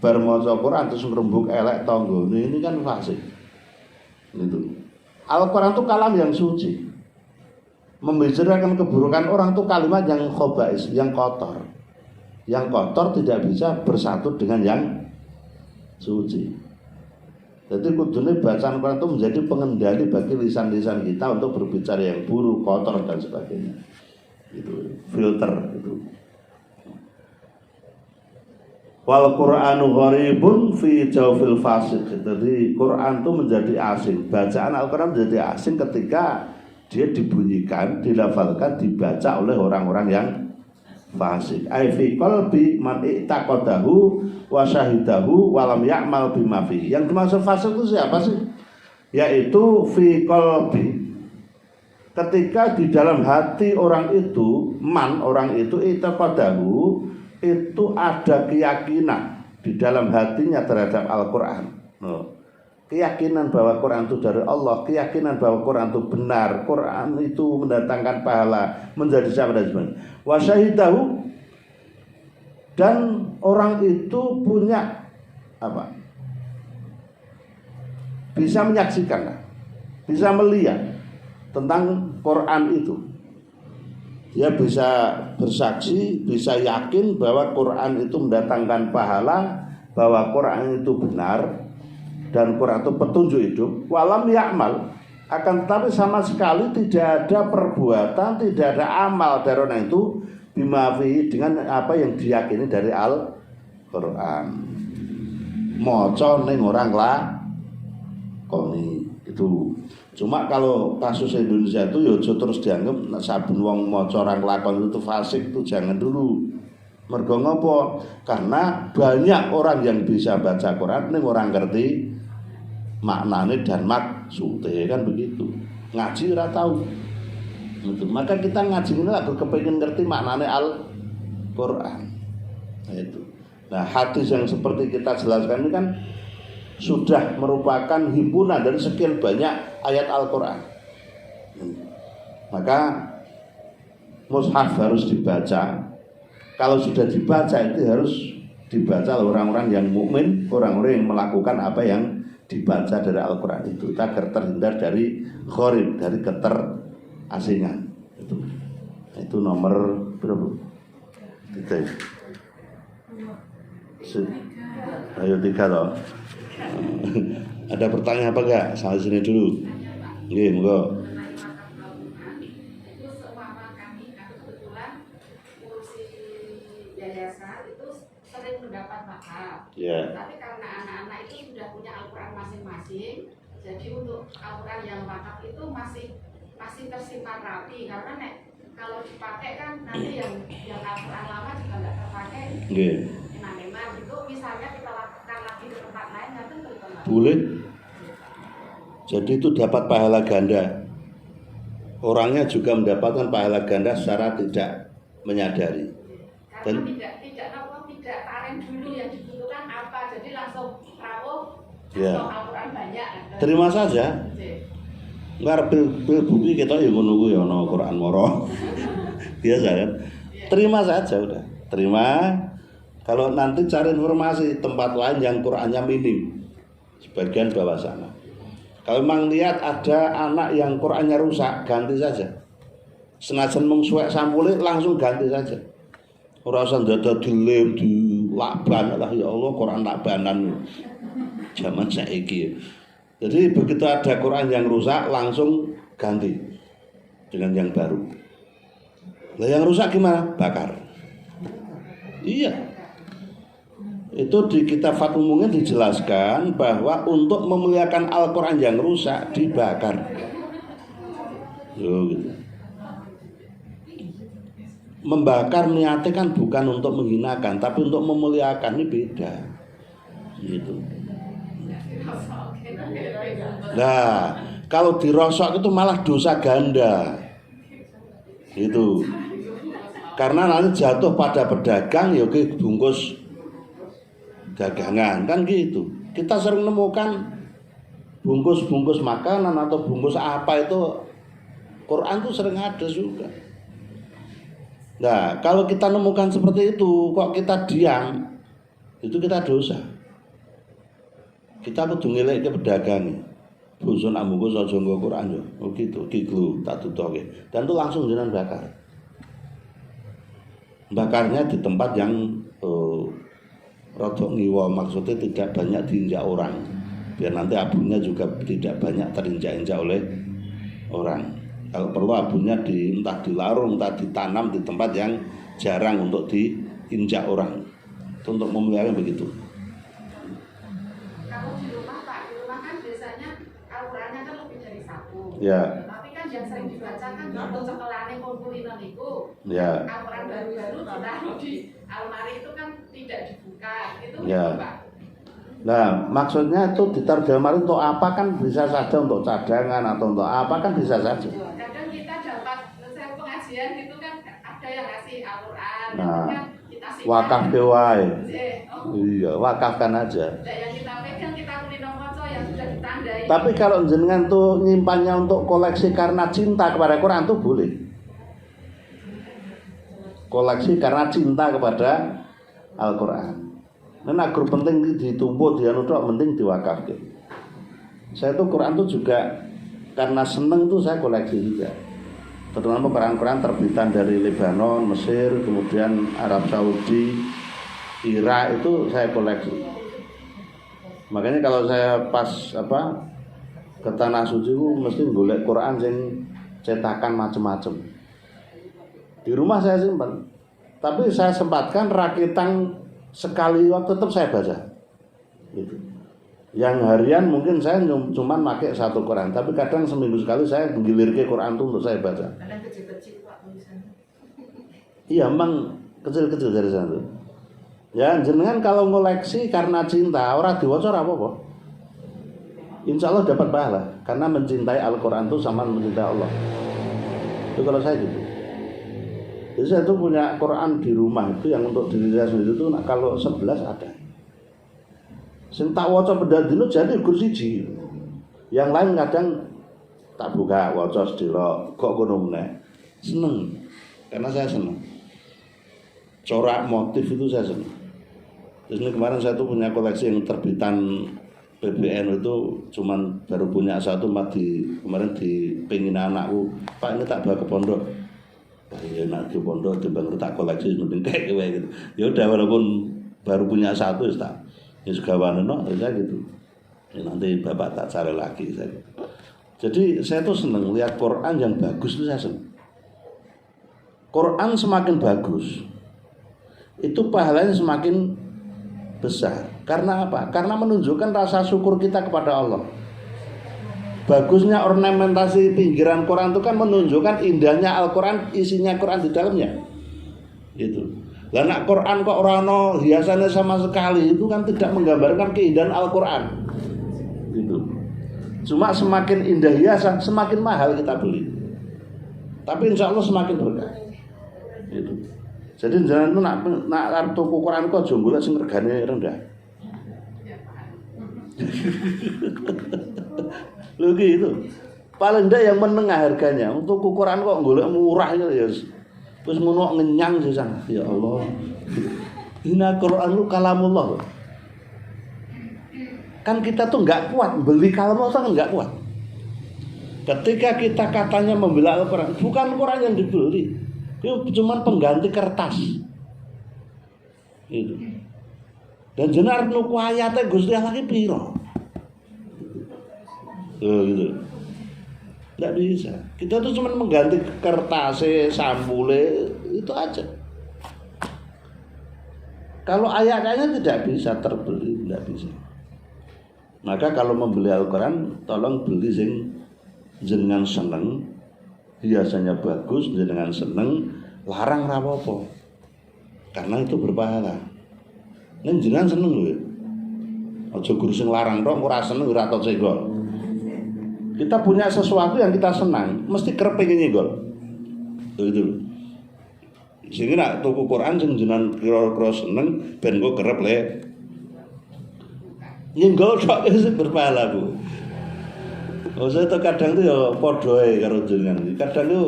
Bar maca Quran terus ngrembug elek tanggane, ini kan fasik. Itu. Al-Quran itu kalam yang suci. Membicarakan keburukan orang itu kalimat yang khobais, yang kotor. Yang kotor tidak bisa bersatu dengan yang suci. Jadi kudune bacaan Quran itu menjadi pengendali bagi lisan-lisan kita untuk berbicara yang buruk, kotor dan sebagainya. Itu filter itu. Wal Qur'anu gharibun fi jawfil fasik. Jadi Quran itu menjadi asing. Bacaan Al-Quran menjadi asing ketika dia dibunyikan, dilafalkan, dibaca oleh orang-orang yang fasik. Ai fi qalbi man i'taqadahu wa syahidahu wa lam ya'mal bima fi. Yang dimaksud fasik itu siapa sih? Yaitu fi qalbi. Ketika di dalam hati orang itu, orang itu i'taqadahu, itu ada keyakinan di dalam hatinya terhadap Al-Quran. Keyakinan bahwa Quran itu dari Allah, keyakinan bahwa Quran itu benar, Quran itu mendatangkan pahala, menjadi sahabat dan sebagainya. Wa syahidahu, dan orang itu punya apa? Bisa menyaksikan, bisa melihat tentang Quran itu. Dia bisa bersaksi, bisa yakin bahwa Quran itu mendatangkan pahala, bahwa Quran itu benar, dan Quran itu petunjuk hidup. Walam ya'mal, akan tetapi sama sekali tidak ada perbuatan, tidak ada amal dari orang itu bimafi, dengan apa yang diyakini dari Al-Quran. Maca ning orang lakoni itu. Cuma kalau kasus Indonesia itu ya terus dianggap sabun wong maca orang lakon itu fasik, itu jangan dulu. Mergo ngopo? Karena banyak orang yang bisa baca Quran ning orang ngerti maknane dan maksudnya, kan begitu. Ngaji ora tahu. Gitu. Maka kita ngaji ini lah kepengin ngerti maknane Al-Quran. Nah, itu. Nah, hadis yang seperti kita jelaskan ini kan sudah merupakan himpunan dari sekian banyak ayat Al-Quran. Maka mushaf harus dibaca. Kalau sudah dibaca itu harus dibaca oleh orang-orang yang mukmin, orang-orang yang melakukan apa yang dibaca dari Al-Quran itu, agar terhindar dari gharib, dari keterasingan. Itu nomor berapa? Tiga. Ayo 3 loh. Ada pertanyaan apa enggak? Sampai sini dulu. Nggih, monggo. Mendapat mahal. Yeah. Tapi karena anak-anak itu sudah punya Al-Quran masing-masing, jadi untuk Al-Quran yang wakaf itu masih tersimpan rapi, karena kalau dipakai kan nanti yang Al-Quran lama juga nggak terpakai. Yeah. Nah memang itu misalnya kita lakukan lagi di tempat lain, nggak tentu kan? Boleh. Jadi itu dapat pahala ganda. Orangnya juga mendapatkan pahala ganda secara tidak menyadari. Karena tidak tarik dulu yang dibutuhkan apa, jadi langsung rawuh atau Al-Quran banyak. Terima saja. Ngarep bumi kita ya ngono kuwi ana Quran moro. Biasa kan? Terima saja udah. Terima. Kalau nanti cari informasi tempat lain yang Qurannya minim, sebagian bawah sana. Kalau memang lihat ada anak yang Qurannya rusak, ganti saja. Senajan mung suwek sampule langsung ganti saja. Ora usah dadak dilem di lakban lah, ya Allah Quran lakbanan. Zaman saiki. Jadi begitu ada Quran yang rusak langsung ganti dengan yang baru. Lah yang rusak gimana? Bakar. Iya. Itu di kitab Fathul Mu'in dijelaskan bahwa untuk memuliakan Al-Quran yang rusak dibakar. Gitu. Membakar niatnya kan bukan untuk menghinakan, tapi untuk memuliakan, ini beda. Gitu. Nah, kalau dirosok itu malah dosa ganda. Gitu. Karena nanti jatuh pada pedagang ya bungkus dagangan kan gitu. Kita sering menemukan bungkus-bungkus makanan atau bungkus apa itu Quran tuh sering ada juga. Nah, kalau kita nemukan seperti itu kok kita diam, itu kita dosa. Kita kudu ngelek ke pedagang. Boson ambungkus aja nggo Quran yo. Oh gitu, kiglu tak tutoke. Dan itu langsung jenengan bakar. Bakarnya di tempat yang rodok ngiwa, maksudnya tidak banyak diinjak orang, biar nanti abunya juga tidak banyak terinjak-injak oleh orang. Kalau perlu abunya entah dilarung, entah ditanam di tempat yang jarang untuk diinjak orang. Itu untuk memelihara begitu. Kalau di rumah Pak, di rumah kan biasanya Al-Qurannya kan lebih dari satu. Ya. Tapi kan yang sering dibaca kan untuk cekelane kumpulinan itu. Ya. Al-Quran baru-baru ditaruh di almari itu kan tidak dibuka. Itu Ya. Pak. Nah, maksudnya itu ditaruh di almari untuk apa kan bisa saja, untuk cadangan atau untuk apa kan bisa saja. Kadang kita dapat pengajian itu kan ada yang ngasih Al-Quran, Nah, kan kita wakaf wae. Oh. Iya, wakafkan aja. Nah, yang kita pegang kita kulino moco yang sudah ditandai. Tapi kalau jenengan tuh nyimpannya untuk koleksi karena cinta kepada Quran tuh boleh. Koleksi karena cinta kepada Al-Quran. Nah, guru penting ditumpuk dia nutuk penting diwakafkan. Saya tuh Quran tuh juga karena seneng tuh saya koleksi juga. Terutama Quran-Quran terbitan dari Lebanon, Mesir, kemudian Arab Saudi, Irak itu saya koleksi. Makanya kalau saya pas ke tanah suci itu mesti golek Quran yang cetakan macam-macam. Di rumah saya simpan. Tapi saya sempatkan rakitan sekali waktu tetap saya baca. Gitu. Yang harian mungkin saya cuma pakai satu Quran, tapi kadang seminggu sekali saya menggilirkan Quran itu untuk saya baca. Kadang kecil-kecil Pak tulisannya. Iya, memang kecil-kecil dari sana tuh. Ya, jenengan kalau ngoleksi karena cinta, orang diwaca ora apa-apa. Insya Allah dapat pahala karena mencintai Al-Quran itu sama mencintai Allah. Itu kalau saya gitu. Jadi saya tuh punya Quran di rumah itu yang untuk diri saya sendiri itu kalau 11 ada. Sing tak waca pendadino jadi gur siji. Yang lain kadang tak buka waca sedelo kok ngono meneh. Seneng. Karena saya seneng. Corak motif itu saya seneng. Terus ini kemarin saya tuh punya koleksi yang terbitan PBN itu cuman baru punya satu, kemarin dipengin anakku, Pak ini tak bawa ke pondok. Wah iya nak ke pondok tiba-tiba tak koleksi mending kayak gitu. Ya udah walaupun baru punya satu ya tak, ya segawane no, ya gitu. Ya, nanti bapak tak cari lagi saya. Jadi saya tuh seneng lihat Quran yang bagus itu saya seneng. Quran semakin bagus, itu pahalanya semakin besar. Karena apa? Karena menunjukkan rasa syukur kita kepada Allah. Bagusnya ornamentasi pinggiran Quran itu kan menunjukkan indahnya Al-Quran, isinya Quran di dalamnya. Gitu. Lah nek Quran kok ora ono hiasannya sama sekali, itu kan tidak menggambarkan keindahan Al-Quran. Gitu. Cuma semakin indah hiasan, semakin mahal kita beli. Tapi insya Allah semakin berkah. Gitu. Jadi jangan itu nak tuku Quran kok aja golek sing regane rendah. Lho gitu. Paling ndak yang menengah harganya. Untuk ukuran kok golek murah ya. Terus ngono ngenyang sih sang. Ya Allah. Ini Quran lu kalamullah. Kan kita tuh enggak kuat beli kalamullah kan enggak kuat. Ketika kita katanya membela Al-Quran, bukan Quran yang dibeli. Itu cuma pengganti kertas. Gitu. Dan jenar nuku ayatnya Gusti Allah iki piro? Gitu. Tidak bisa. Kita tuh cuma mengganti kertasnya, sampulnya, itu aja. Kalau ayat-ayatnya tidak bisa terbeli, tidak bisa. Maka kalau membeli Al-Quran, tolong beli sing jenengan seneng, hiasannya bagus, jenengan seneng, larang rapopo. Karena itu berpahala. Nek jenengan seneng lho. Aja guru sing larang tok ora seneng ora tau senggol. Kita punya sesuatu yang kita senang, mesti kerep pengen nyenggol. Gitu. Sehingga nak tuku Quran sing jenengan kira-kira seneng ben kok kerep le. Nyenggol tok wis berpahala, Bu. Saya tuh kadang tuh ya padha ae karo jenengan. Kadang tuh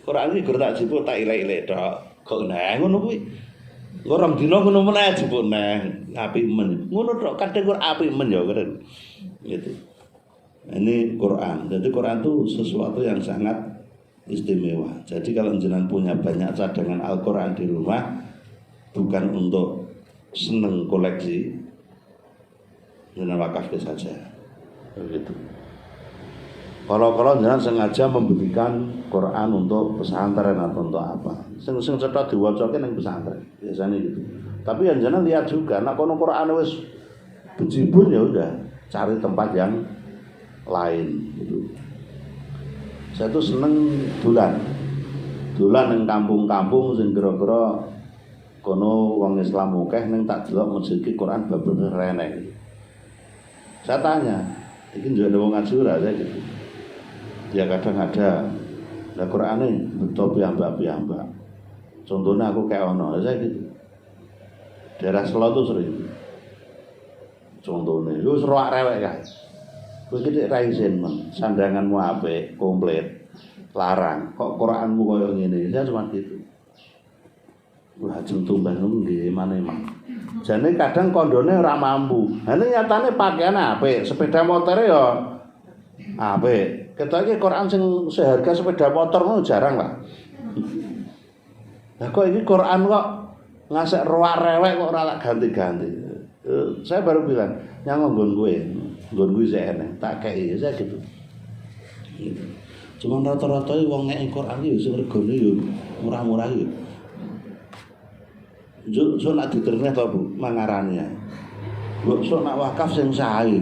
Quran iki gur tak jipuk tak ilek-ilek tok. Kok neh ngono kuwi. Orang dina ngono meneh jipuk neh, apik men. Ngono tok kadang kur apik men ya keren. Gitu. Ini Quran. Jadi Quran itu sesuatu yang sangat istimewa. Jadi kalau jenengan punya banyak cadangan Al-Quran di rumah, bukan untuk seneng koleksi, jenengan wakafke saja. Begitu. Kalau jenengan sengaja memberikan Quran untuk pesantren atau untuk apa, sing cetha diwacake ning pesantren, biasanya gitu. Tapi yang jenengan lihat juga, nek kono Quran wis bejibun ya udah, cari tempat yang lain gitu. Saya tuh seneng dolan ning kampung-kampung sing kira-kira kono wong Islam akeh ning tak delok masjid Quran bener rene. Saya tanya, iki njane wong ngaji ora saya gitu. Ya kadang ada. Lah Qurane beto piyambak-piyambak. Contohnya aku kayak ono saya gitu. Daerah Selo tuh sering. Contohnya, lu seruak rewek kan. Kowe iki ra isin men, sandanganmu apik, komplit. Larang, kok Quranmu koyo ngene. Saya cuma gitu. Wah, tumbas nggih mane-mane. Jane kadang kondone ora mampu. Ha nek nyatane pakaian apik, sepeda motore ya apik. Ketoke Quran sing seharga sepeda motor ngono jarang lah. Lah kok iki Quran kok ngasek roak rewek kok ora tak ganti-ganti. Saya baru bilang, nyang nggon kowe. Nggon kuwi sik enek, tak kei saya gitu. Gitu. Cuman rata-rata wong nek Quran iki sing regane yo murah-murah yo. So nak diterima to Bu mangarane. Bu so nak wakaf sing sae.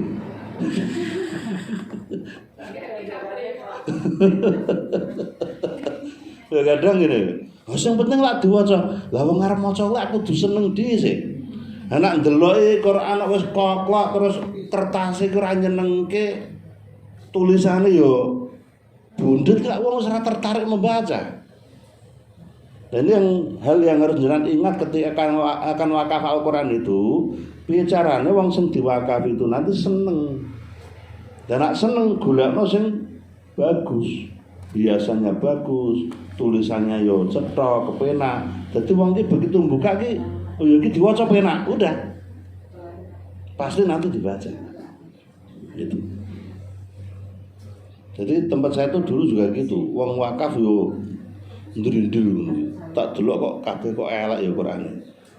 Ya kadang ngene. Sing penting lak diwaca. Lah wong arep maca lak kudu seneng dhisik. Anak ndeloki Quran wis koklok terus kertase ora nyenengke tulisane yo bundut lak wong ora tertarik membaca. Dan ini hal yang harus jenengan ingat ketika akan wakaf Al-Quran itu, bicaranya wong sing diwakaf itu nanti seneng. Dan nak seneng golekno sing bagus. Biasanya bagus, tulisannya yo cetha, kepenak. Dadi wong iki begitu buka iki, oh ya iki diwaca penak, udah. pasti nanti dibaca. Gitu. Jadi tempat saya tuh dulu juga gitu, wong wakaf yo ndrindil, tak delok kok kabeh kok elek ya Qur'ane.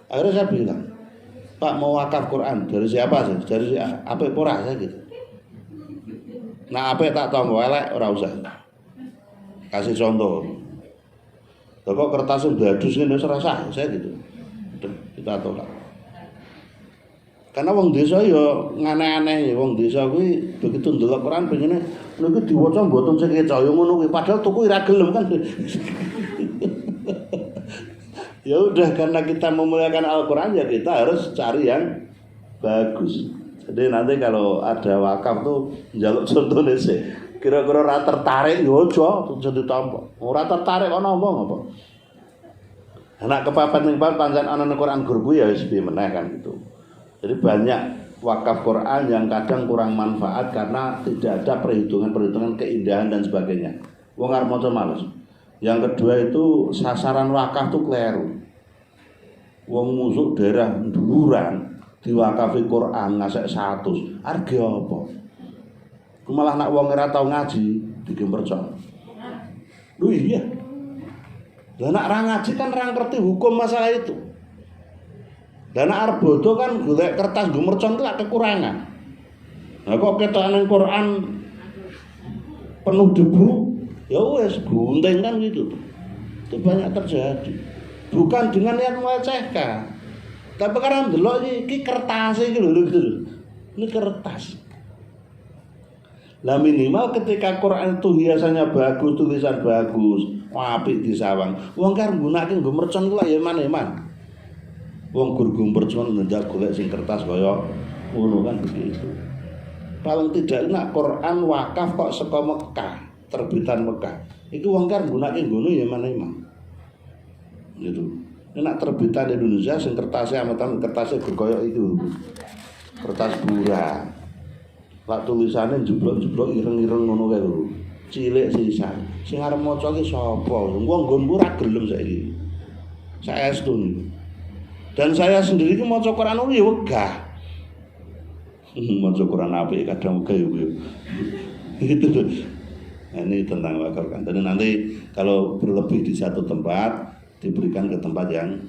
Akhirnya saya bilang, Pak mau wakaf Quran dari siapa sih? Dari apa pora saya gitu. Nah apa tak tahu elek ora usah. Kasih contoh. Kok kertasnya bladus ngene wis rasa saya gitu. Udah, kita tolak. Karena wong desa ya ngane-aneh, wong desa kuwi begitu ndelok Quran pengene niku diwaca mboten sing kaya ngono kuwi padahal tuku ora gelem kan. Ya udah karena kita memuliakan Al-Quran ya kita harus cari yang bagus. Jadi nanti kalau ada wakaf tuh njaluk contohnya sih. Kira-kira ora tertarik yo aja jadi tampa. Ora tertarik ana omong apa. Anak kepapat ning pancen ana nang Quran guru ya wis piye meneh kan gitu. Jadi banyak wakaf Quran yang kadang kurang manfaat karena tidak ada perhitungan-perhitungan keindahan dan sebagainya. Wong arep maca males. Yang kedua itu sasaran wakaf tuh keliru. Wong musuh daerah dhuwuran diwakafi Quran ngasek 100. Arge apa? Ku malah nak wong ora tau ngaji digempercon. Lho iya. Lah nak ra ngaji kan ra ngerti hukum masalah itu. Lah nak arep bodoh kan golek kertas gemercon ku lak kekurangan. Nah kok ketok nang Quran penuh debu, ya wes gunting kan gitu. Itu banyak terjadi. Bukan dengan niat melecehkan. Tapi karena delok iki kertas iki lho gitu. Ini kertas. Lah minimal ketika Quran itu hiasannya bagus, tulisan bagus, apik disawang. Wong kan nggunakake nggo mercon ku ya eman-eman. Wong gur mercon ndak golek sing kertas kaya ngono kan begitu. Paling tidak nak Quran wakaf kok saka Mekah, terbitan Mekah. Iku wong kan nggunakake ngono ya eman-eman. Gitu. Nek terbitan Indonesia sing kertasnya amatan kertasnya kaya itu. Kertas buram. Lak tulisane jeblok-jeblok ireng-ireng ngono kae lho. Cilik sisan. Sing arep maca ki sapa? Wong nggonmu ora gelem saiki. Saestu niku. Dan saya sendiri ki maca Quran niku ya wegah. Maca Quran apik kadang wegah ya. Itu tuh. Nah, ini tentang wakaf kan. Dan nanti kalau berlebih di satu tempat diberikan ke tempat yang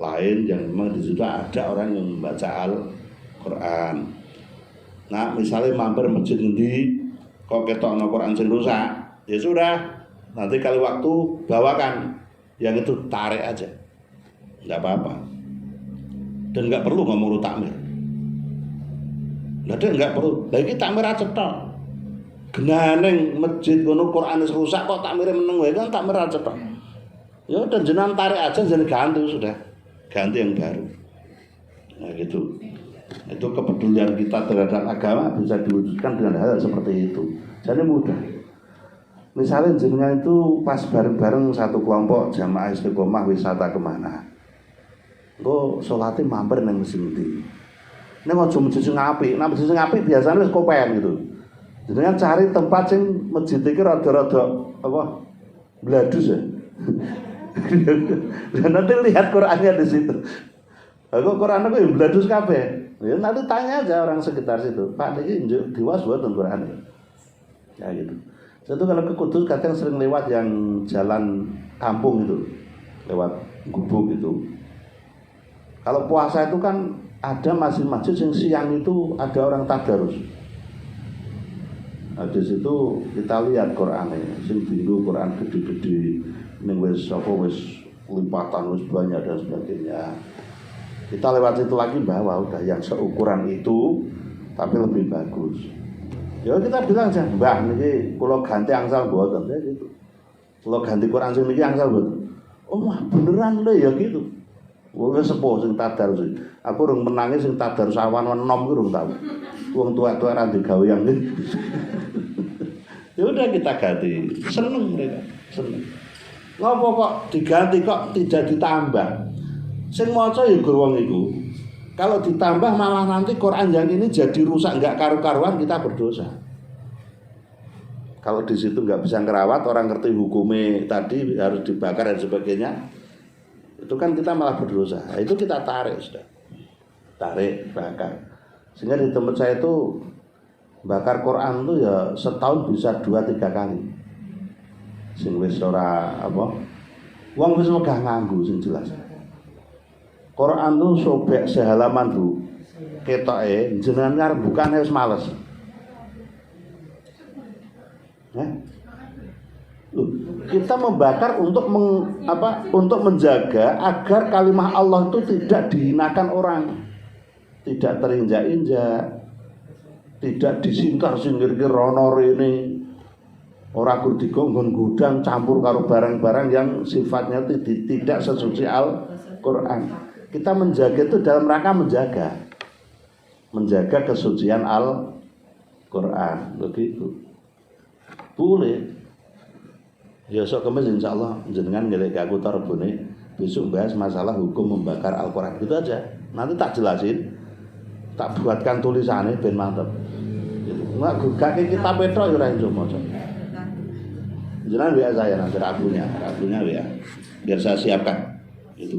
lain yang memang di situ ada orang yang membaca Al-Quran. Nah, misalnya mampir masjid ngendi kok ketokno Quran sing rusak, ya sudah. Nanti kali waktu bawakan yang itu tarik aja. Enggak apa-apa. Dan enggak perlu ngomong takmir. Lah enggak perlu. Lah iki takmir aja tok. Genaneng masjid ngono Quran wis rusak kok takmire meneng wae kan takmir aja tok. Ya udah jenengan tarik aja jangan ganti sudah. Ganti yang baru. Nah gitu. Itu kepedulian kita terhadap agama bisa diwujudkan dengan hal seperti itu. Jadi mudah. Misalnya jenengan itu pas bareng-bareng satu kelompok jamaah istiqomah wisata kemana. Engko salate mampir nang masjid ndi. Nek aja masjid sing apik, nang masjid sing apik biasane wis kopen gitu. Jenengan cari tempat sing masjid iki rada-rada apa? Bladus ya. Dan nanti lihat Qurannya di situ. Aku Quran aku yang bladus kabeh. Ya nanti tanya aja orang sekitar situ. Pak niki diwas buatan Quran. Ya gitu. Saya tuh kalau ke Kudus kadang sering lewat yang jalan kampung itu, lewat gubuk itu. Kalau puasa itu kan ada masjid-masjid yang siang itu ada orang tadarus. Nah, di situ kita lihat Qurannya, sing dinggo Quran gede-gede. Ning wis apa wis limpatan wis banyak dan sebagainya. Kita lewat itu lagi bahwa udah yang seukuran itu tapi lebih bagus. Ya kita bilang aja, Mbah niki kula ganti angsal mboten ya gitu. Kula ganti Quran sing niki angsal mboten. Oh wah beneran lho ya gitu. Wong sepuh sing tadarus. Aku urung menangi sing tadarus awan-awan enom ku urung tau. Wong tua-tua ra digawe yang iki. Ya udah kita ganti. Seneng mereka, seneng. Ngopo kok diganti kok tidak ditambah? Sing maca ya gur wong iku. Kalau ditambah malah nanti Quran yang ini jadi rusak enggak karu-karuan kita berdosa. Kalau di situ enggak bisa ngerawat orang ngerti hukumnya tadi harus dibakar dan sebagainya. Itu kan kita malah berdosa. Nah, itu kita tarik sudah. Tarik bakar. Sehingga di tempat saya itu bakar Quran tuh ya setahun bisa 2-3 kali. Sing wis ora apa? Wong wis megah nganggo sing jelas. Quran tuh sobek sehalaman tuh. Ketoke jenengan arep bukane wis males. Kita membakar untuk untuk menjaga agar kalimah Allah itu tidak dihinakan orang, tidak terinjak-injak, tidak disingkir-singkir rono rene, ora kur digonggon gudang campur karo barang-barang yang sifatnya tidak sesuci Al-Qur'an. Kita menjaga itu dalam rangka menjaga kesucian Al-Qur'an, begitu. Boleh. Ya sok kemis insyaallah jenengan ngelek aku Rebone besok bahas masalah hukum membakar Al-Qur'an gitu aja. Nanti tak jelasin. Tak buatkan tulisannya ben mantep. Enggak gugake kitab petok ya ora iso maca. Jenengan WA saya nanti rabunya WA. Biar saya siapkan itu.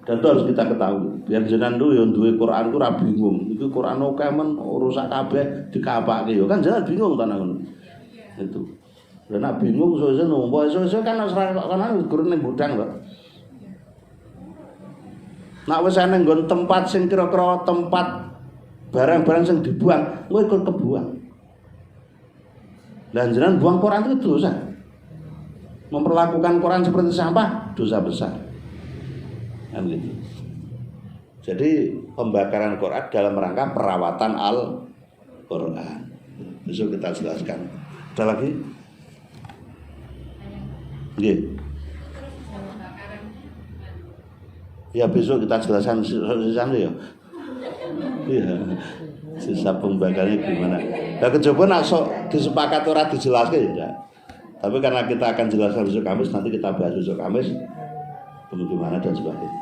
Dan itu harus kita ketahui. Biar jenengan tuh yang duwe Quran ku ora bingung. Iki Quran oke men rusak kabeh dikapake yo kan jenengan bingung ta ngono. Itu. Lah nek bingung sesuk numpo sesuk kan ora guru ning gudang kok. Nek wis ana nggon tempat sing kira-kira tempat barang-barang sing dibuang, kowe ikut kebuang. Dan jenengan buang Quran itu dosa. Memperlakukan Quran seperti sampah, dosa besar. Kan gitu. Jadi pembakaran Quran dalam rangka perawatan Al-Quran. Besok kita jelaskan. Ada lagi? Nggih. Ya besok kita jelaskan sisanya ya. Iya. Sisa pembakarannya gimana? Nah kecoba nak sok disepakati ora dijelaskan ya. Tapi karena kita akan jelaskan besok Kamis, nanti kita bahas besok Kamis bagaimana dan sebagainya.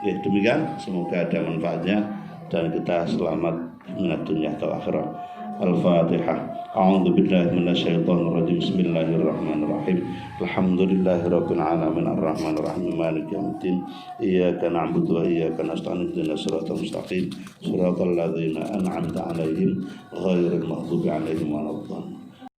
Ya demikian, semoga ada manfaatnya dan kita selamat minat dunia wal akhirah. Al-Fatihah. A'udzu billahi minasyaitonir rajim. Bismillahirrahmanirrahim. Alhamdulillahirabbil alamin arrahmanir rahim maliki yaumiddin. Iyyaka na'budu wa iyyaka nasta'in ihdinas siratal mustaqim. Shiratal ladzina an'amta 'alaihim ghairil maghdubi 'alaihim waladdallin.